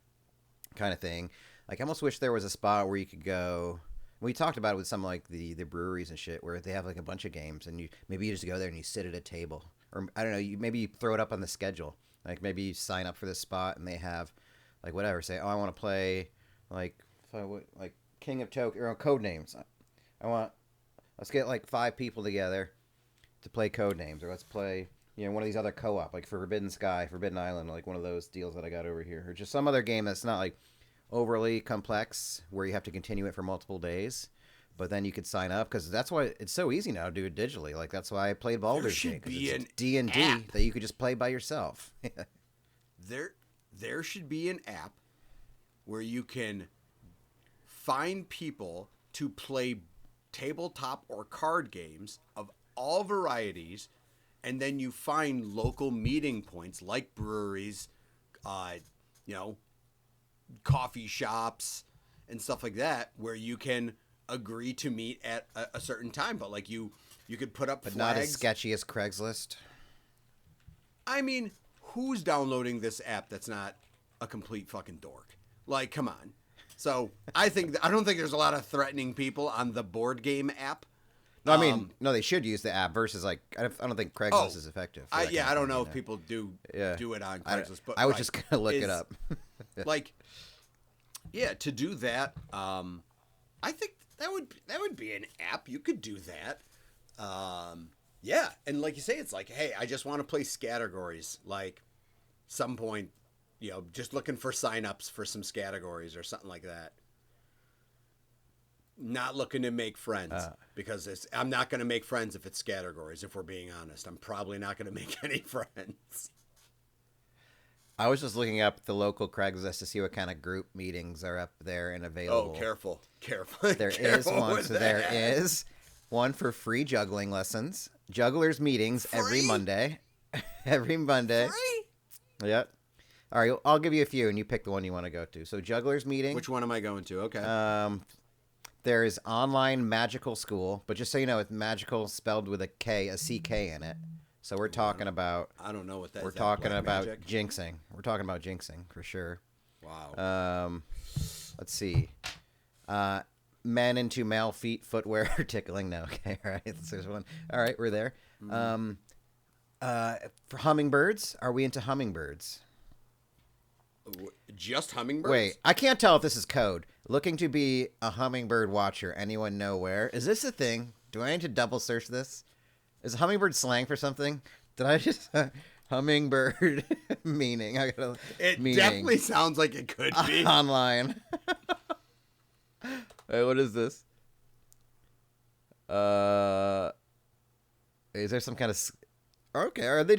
kind of thing. Like I almost wish there was a spot where you could go. We talked about it with some like the breweries and shit where they have like a bunch of games and you just go there and you sit at a table, or I don't know, maybe you throw it up on the schedule. Like maybe you sign up for this spot and they have like whatever, say, oh, I want to play like King of Tokyo or Code Names. Let's get like 5 people together to play Code Names, or let's play one of these other co-op like Forbidden Sky, Forbidden Island, like one of those deals that I got over here, or just some other game that's not like overly complex where you have to continue it for multiple days, but then you could sign up because that's why it's so easy now to do it digitally. Like that's why I played Baldur's Gate, because it's D&D that you could just play by yourself. There should be an app where you can find people to play tabletop or card games of all varieties, and then you find local meeting points like breweries, coffee shops and stuff like that where you can agree to meet at a certain time, but like you could put up but flags. Not as sketchy as Craigslist. I mean, who's downloading this app that's not a complete fucking dork? Like, come on. So I don't think there's a lot of threatening people on the board game app. No, I mean, no, they should use the app versus like I don't think Craigslist is effective. I don't know if people do it on Craigslist, but I was just gonna look it up. Like, yeah, to do that, I think that would be an app. You could do that. Yeah, and like you say, it's like, hey, I just want to play Scattergories. Like, some point, just looking for signups for some Scattergories or something like that. Not looking to make friends because I'm not going to make friends if it's Scattergories. If we're being honest, I'm probably not going to make any friends. I was just looking up the local Craigslist to see what kind of group meetings are up there and available. Oh, careful. There is one. So there is one for free juggling lessons. Jugglers meetings every Monday. Every Monday. Free? Yep. All right, I'll give you a few, and you pick the one you want to go to. So jugglers meeting. Which one am I going to? Okay. There's online magical school, but just so you know, it's magical spelled with a CK in it. So we're talking about. I don't know what that is. We're talking about jinxing. We're talking about jinxing for sure. Wow. Let's see. men into male feet footwear tickling. No, okay, all right. There's one. All right, we're there. For hummingbirds, are we into hummingbirds? Just hummingbirds? Wait, I can't tell if this is code. Looking to be a hummingbird watcher. Anyone know where? Is this a thing? Do I need to double search this? Is hummingbird slang for something? Did I just hummingbird meaning? It definitely sounds like it could be online. Hey, what is this? Is there some kind of? Okay, are they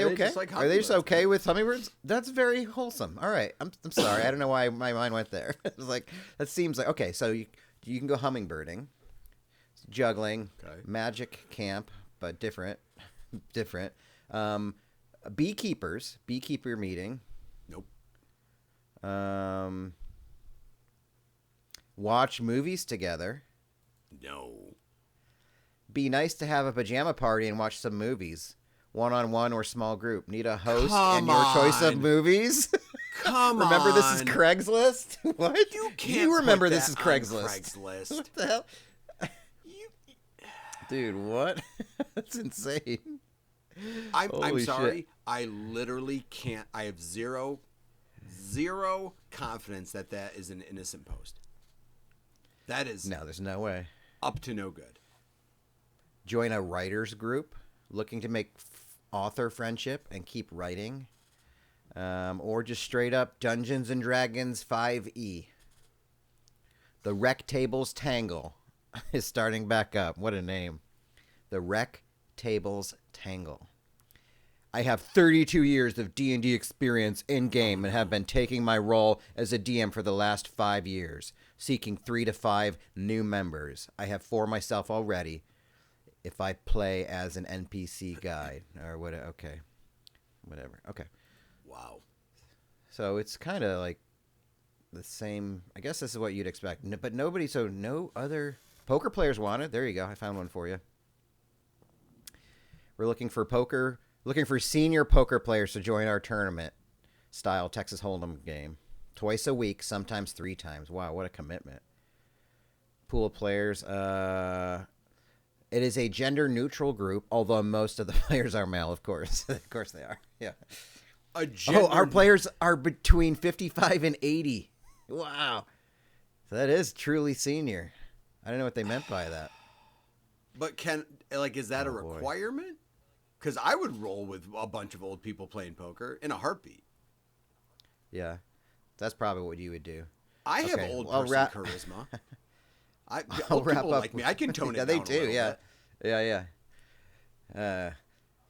okay? Like are they just okay with hummingbirds? That's very wholesome. All right, I'm sorry. I don't know why my mind went there. It was like that seems like okay. So you can go hummingbirding, juggling, magic camp, but different. Beekeeper meeting. Nope. Watch movies together. No. Be nice to have a pajama party and watch some movies. One-on-one or small group. Need a host Come and your choice of movies? Come Remember on. this is Craigslist? What? You can't You remember put this that is Craigslist. on Craigslist. What the hell? Dude, what? That's insane. I'm sorry. Shit. I literally can't. I have zero confidence that is an innocent post. That is No, there's no way. up to no good. Join a writers group looking to make author friendship and keep writing. Or just straight up Dungeons and Dragons 5e. The Rec Tables Tangle is starting back up. What a name. The Rec Tables Tangle. I have 32 years of D&D experience in-game and have been taking my role as a DM for the last 5 years, seeking 3 to 5 new members. I have 4 myself already if I play as an NPC guide. Or what? Okay. Whatever. Okay. Wow. So it's kind of like the same. I guess this is what you'd expect. But nobody, so no other poker players want it. There you go. I found one for you. We're looking for senior poker players to join our tournament style Texas Hold'em game. Twice a week, sometimes 3 times. Wow, what a commitment. Pool of players. It is a gender neutral group, although most of the players are male, of course. Of course they are. Yeah. Our players are between 55 and 80. Wow. So that is truly senior. I don't know what they meant by that. But is that a requirement? Because I would roll with a bunch of old people playing poker in a heartbeat. Yeah. That's probably what you would do. I have old person charisma. Old people like me. I can tone it down. They do, yeah. Bit. Yeah.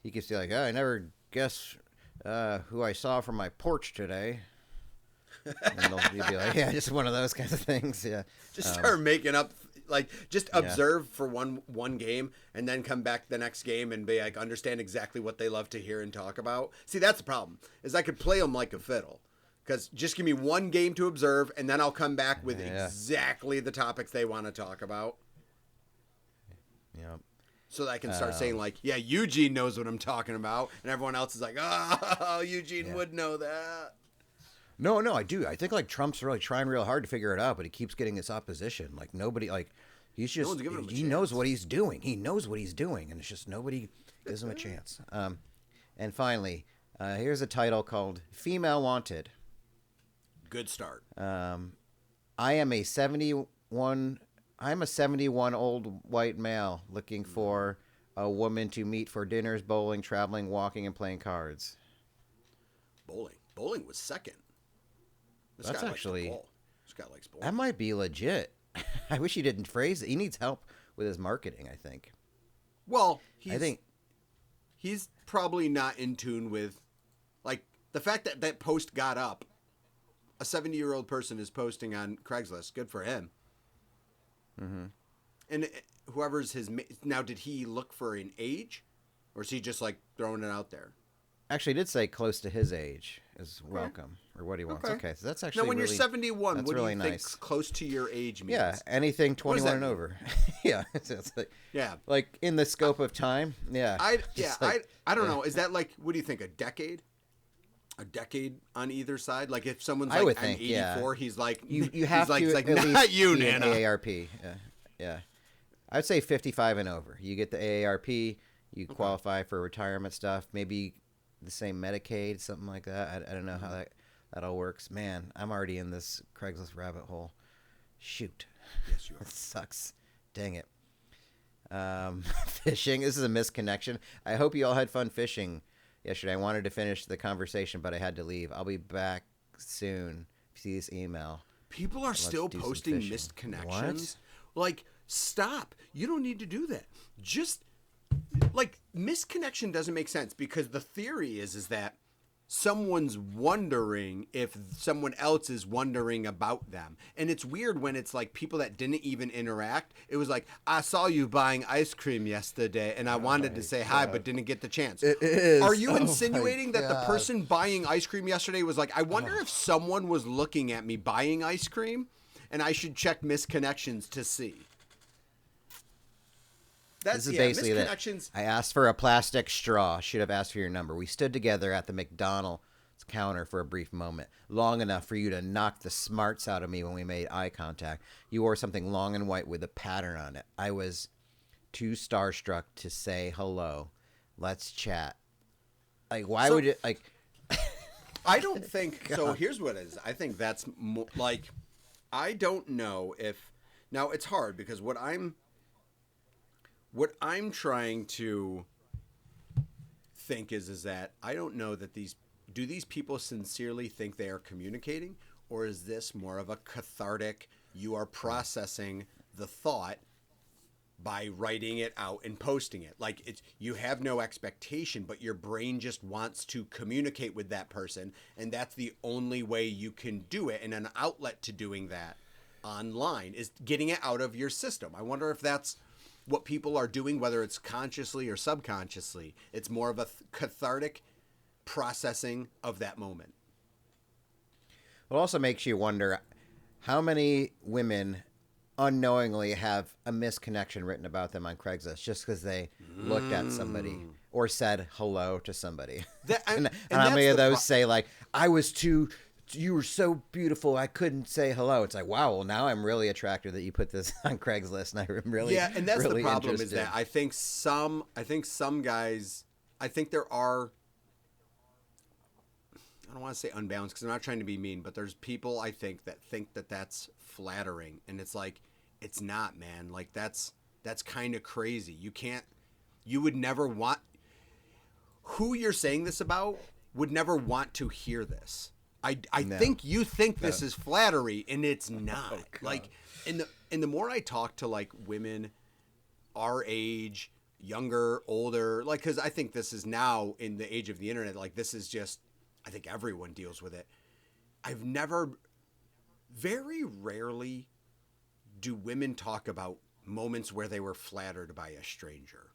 You can say like, I never guess who I saw from my porch today. And you'd be like, yeah, just one of those kinds of things. Yeah. Just start making up, just observe for one game and then come back the next game and be like, understand exactly what they love to hear and talk about. See, that's the problem, is I could play them like a fiddle. Because just give me one game to observe, and then I'll come back with exactly the topics they want to talk about. Yeah. So that I can start saying, Eugene knows what I'm talking about. And everyone else is like, oh, Eugene would know that. No, I do. I think, Trump's really trying real hard to figure it out, but he keeps getting this opposition. Nobody, he's just, he knows what he's doing. He knows what he's doing, and it's just nobody gives him a chance. And finally, here's a title called Female Wanted. Good start. I'm a 71 old white male looking for a woman to meet for dinners, bowling, traveling, walking, and playing cards. Bowling was second. That's actually. This guy likes bowling. That might be legit. I wish he didn't phrase it. He needs help with his marketing, I think. Well, I think he's probably not in tune with, the fact that that post got up. A 70-year-old person is posting on Craigslist. Good for him. Mm-hmm. And whoever's now, did he look for an age, or is he just throwing it out there? Actually, he did say close to his age is welcome, or what he wants. Okay, so that's actually now when really, you're 71, what really do you think close to your age means? Yeah, anything 21 and over. Yeah, it's in the scope of time. Yeah, I don't know. Is that what do you think? A decade? a decade on either side. Like if someone's I like would I'm think, 84, he's like you have he's to like at not least you, be an Nana. AARP. Yeah. I'd say 55 and over. You get the AARP, you qualify for retirement stuff, maybe the same Medicaid, something like that. I don't know how that all works. Man, I'm already in this Craigslist rabbit hole. Shoot. Yes, you are. It sucks. Dang it. Fishing. This is a misconnection. I hope you all had fun fishing yesterday. I wanted to finish the conversation, but I had to leave. I'll be back soon. If you see this email. People are still posting missed connections. What? Like, stop. You don't need to do that. Just like misconnection doesn't make sense because the theory is that someone's wondering if someone else is wondering about them. And it's weird when it's like people that didn't even interact. It was like, I saw you buying ice cream yesterday and I wanted to say hi but didn't get the chance. It is. Are you Oh insinuating my that the God. person buying ice cream yesterday was like, I wonder if someone was looking at me buying ice cream and I should check misconnections to see? This is basically that. I asked for a plastic straw. Should have asked for your number. We stood together at the McDonald's counter for a brief moment, long enough for you to knock the smarts out of me when we made eye contact. You wore something long and white with a pattern on it. I was too starstruck to say hello. Let's chat. Like, why would it, like... I don't think... So here's what it is. I think that's, like... I don't know if... Now, it's hard because what I'm trying to think is that I don't know that do these people sincerely think they are communicating, or is this more of a cathartic, you are processing the thought by writing it out and posting it? Like you have no expectation, but your brain just wants to communicate with that person, and that's the only way you can do it. And an outlet to doing that online is getting it out of your system. I wonder if that's what people are doing, whether it's consciously or subconsciously. It's more of a cathartic processing of that moment. It also makes you wonder how many women unknowingly have a misconnection written about them on Craigslist just because they looked at somebody or said hello to somebody. And how many of those say, like, you were so beautiful, I couldn't say hello. It's like, wow, well, now I'm really attracted that you put this on Craigslist, and I'm really and that's really the problem interested. is that I think some guys, I think there are, I don't want to say unbalanced because I'm not trying to be mean, but there's people I think that that's flattering, and it's like, it's not, man. Like that's kind of crazy. You would never want, who you're saying this about would never want to hear this. I think you think this is flattery, and it's not. Like, and the more I talk to like women our age, younger, older, like, because I think this is now in the age of the internet. Like, this is just, I think everyone deals with it. Very rarely do women talk about moments where they were flattered by a stranger.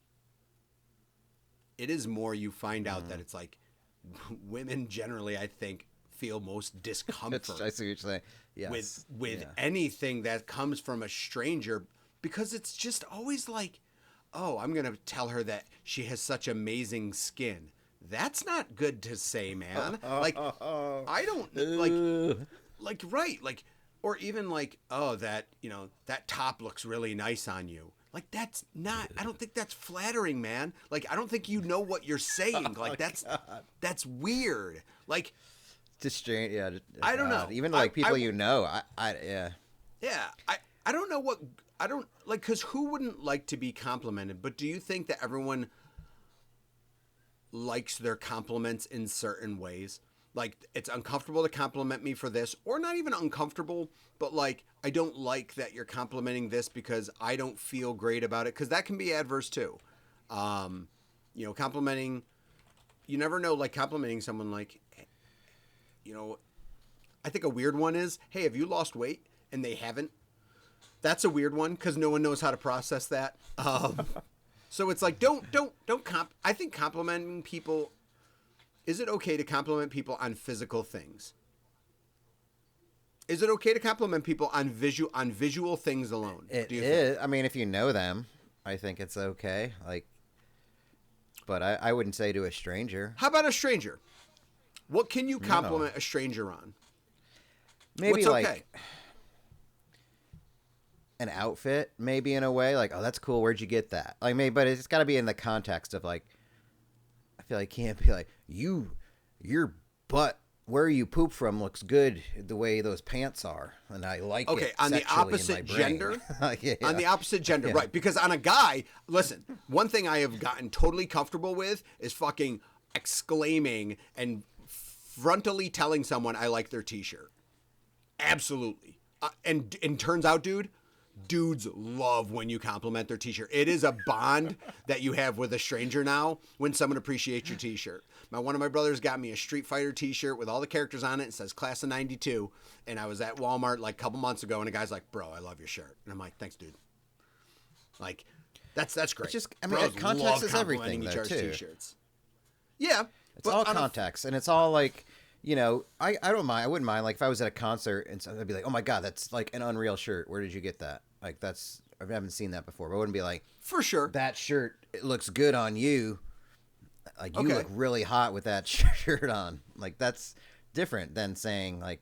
It is more you find out that it's like women generally, I think, feel most discomfort. I see what you're saying. Yes. With anything that comes from a stranger, because it's just always like, oh, I'm going to tell her that she has such amazing skin. That's not good to say, man. Like, I don't right. Like, or even like, oh, that top looks really nice on you. Like, that's not, I don't think that's flattering, man. Like, I don't think you know what you're saying. Like, that's weird. Like, just strange. Yeah. I don't know. Even like people yeah. Yeah. I don't know because who wouldn't like to be complimented? But do you think that everyone likes their compliments in certain ways? Like, it's uncomfortable to compliment me for this, or not even uncomfortable, but like, I don't like that you're complimenting this because I don't feel great about it, because that can be adverse too. Complimenting, you never know, like complimenting someone like, I think a weird one is, hey, have you lost weight? And they haven't. That's a weird one because no one knows how to process that. So it's like, I think complimenting people, is it okay to compliment people on physical things? Is it okay to compliment people on visual things alone? It is. I mean, if you know them, I think it's okay. Like, but I wouldn't say to a stranger. How about a stranger? What can you compliment a stranger on? Maybe What's like okay? an outfit, maybe in a way, like, oh, that's cool. Where'd you get that? Like, maybe, but it's got to be in the context of like, I feel like you can't be like, your butt where you poop from looks good the way those pants are, and I like it. Okay, on the opposite gender, on the opposite gender, right? Because on a guy, listen, one thing I have gotten totally comfortable with is fucking exclaiming and frontally telling someone I like their t-shirt. Absolutely, and turns out, dudes love when you compliment their t-shirt. It is a bond that you have with a stranger now when someone appreciates your t-shirt. One of my brothers got me a Street Fighter t-shirt with all the characters on it. It says class of 92. And I was at Walmart like a couple months ago and a guy's like, bro, I love your shirt. And I'm like, thanks, dude. Like, that's great. It's just, I mean, context is everything, though, too. T-shirts. Yeah. It's all context, and it's all like, you know, I don't mind. I wouldn't mind. Like, if I was at a concert and I'd be like, oh my God, that's like an unreal shirt. Where did you get that? Like, I haven't seen that before. But I wouldn't be like, for sure, that shirt, it looks good on you. Like, you look really hot with that shirt on. Like, that's different than saying like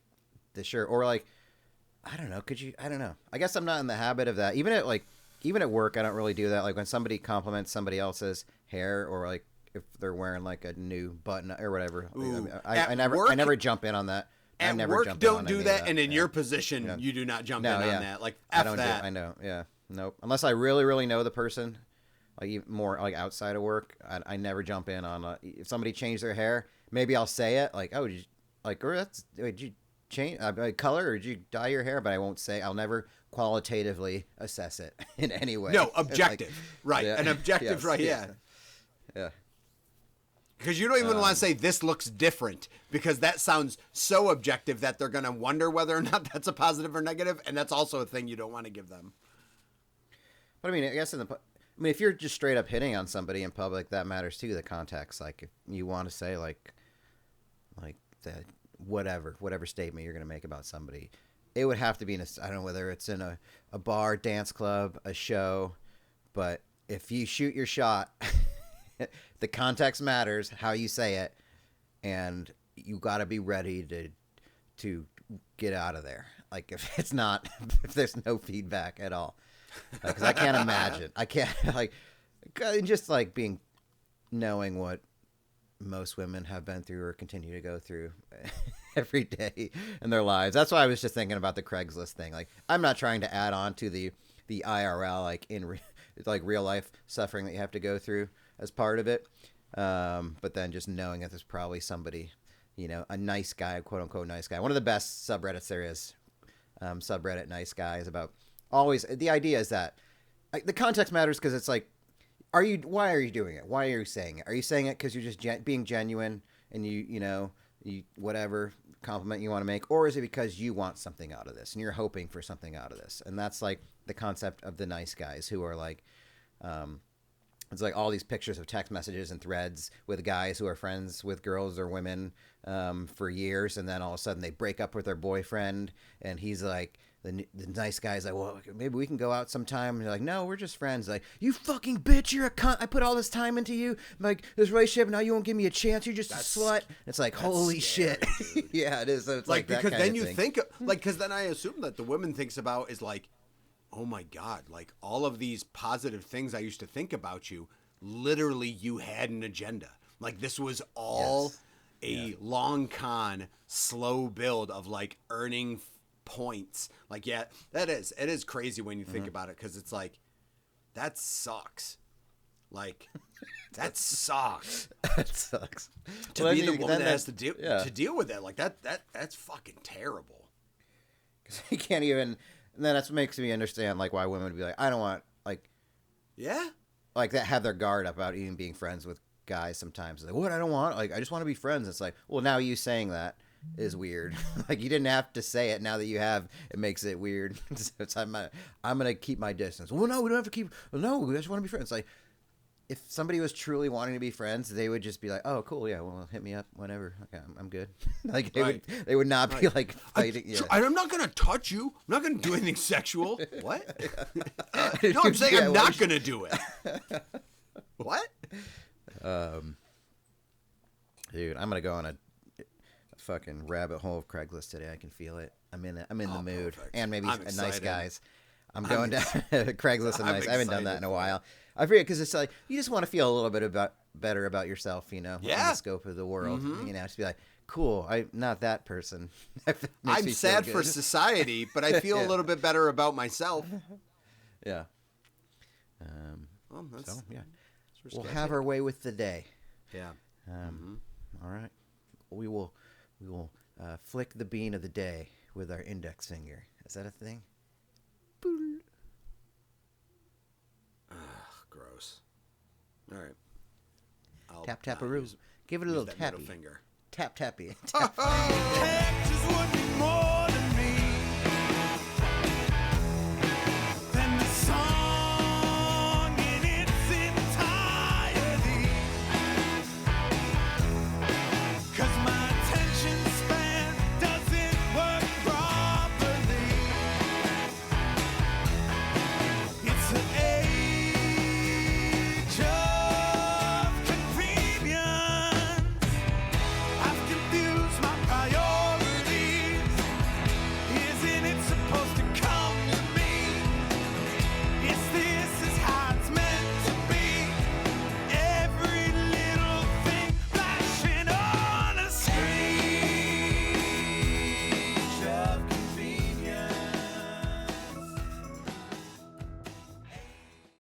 the shirt, or like, I don't know. I don't know. I guess I'm not in the habit of that. Even at work, I don't really do that. Like when somebody compliments somebody else's hair, or like if they're wearing like a new button or whatever. Ooh, I never jump in on that. At work, don't do that. And in your position, you do not jump in on that. Like, F I don't that. I know. Yeah. Nope. Unless I really, really know the person, like even more like outside of work, I never jump in on if somebody changed their hair. Maybe I'll say it like, oh, did you change color, or did you dye your hair? But I won't say. I'll never qualitatively assess it in any way. No, objective. Like, right. An objective, yes, right. Yeah. Because you don't even want to say this looks different, because that sounds so objective that they're going to wonder whether or not that's a positive or negative, and that's also a thing you don't want to give them. But I mean, I guess if you're just straight up hitting on somebody in public, that matters too. The context, like if you want to say like that whatever statement you're going to make about somebody, it would have to be I don't know whether it's in a bar, dance club, a show, but if you shoot your shot. The context matters, how you say it, and you got to be ready to get out of there. Like if there's no feedback at all, because I can't imagine. I can't just like knowing what most women have been through or continue to go through every day in their lives. That's why I was just thinking about the Craigslist thing. Like I'm not trying to add on to the IRL, like like real life suffering that you have to go through as part of it, but then just knowing that there's probably somebody, you know, a nice guy, quote unquote nice guy. One of the best subreddits there is, subreddit Nice Guy, is about always the idea is that the context matters, because it's like, why are you doing it? Why are you saying it? Are you saying it because you're just being genuine and you whatever compliment you want to make, or is it because you want something out of this and you're hoping for something out of this? And that's like the concept of the nice guys, who are like, it's like all these pictures of text messages and threads with guys who are friends with girls or women for years, and then all of a sudden they break up with their boyfriend, and he's like, the nice guy's like, well, maybe we can go out sometime. And they're like, no, we're just friends. Like, you fucking bitch, you're a cunt. I put all this time into you, like this relationship. Now you won't give me a chance. You're just a slut. It's like, holy shit. Yeah, it is. So it's like that because kind then of you thing. think like, because then I assume that the woman thinks about is like, oh my God, like all of these positive things I used to think about you, literally you had an agenda. Like this was all a long con, slow build of like earning points. Like, yeah, it is crazy when you think about it, because it's like, that sucks. Like, that sucks. That sucks. To be the woman that has to deal with that. Like that's fucking terrible. Because you can't even. And then that's what makes me understand like why women would be like, I don't want like that, have their guard up about even being friends with guys sometimes. Like, what? I don't want, like, I just want to be friends. It's like, well, now you saying that is weird. Like, you didn't have to say it. Now that you have, it makes it weird. So I'm gonna keep my distance. Well, no, we don't have to keep. Well, no, we just want to be friends. Like, if somebody was truly wanting to be friends, they would just be like, oh, cool, yeah, well, hit me up whenever. Okay, I'm good. Like, they would not be like fighting. I'm not gonna touch you. I'm not gonna do anything sexual. What? No, I'm saying I'm not gonna do it. What? Dude, I'm gonna go on fucking rabbit hole of Craigslist today. I can feel it. I'm in the mood. Perfect. And maybe I'm a nice excited. guys. I'm going down Craigslist and I'm nice. I haven't done that in excited a for while. I forget because it's like you just want to feel a little bit better about yourself, in Yeah. the scope of the world. Just be like, cool. I'm not that person. I'm sad for society, but I feel a little bit better about myself. Yeah. Well, that's, So yeah, that's we'll sketchy. have our way with the day. Yeah. All right. We will flick the bean of the day with our index finger. Is that a thing? Gross. All right. Tap taparoo. Give it a little that middle tappy. finger. Tap tappy. Tap,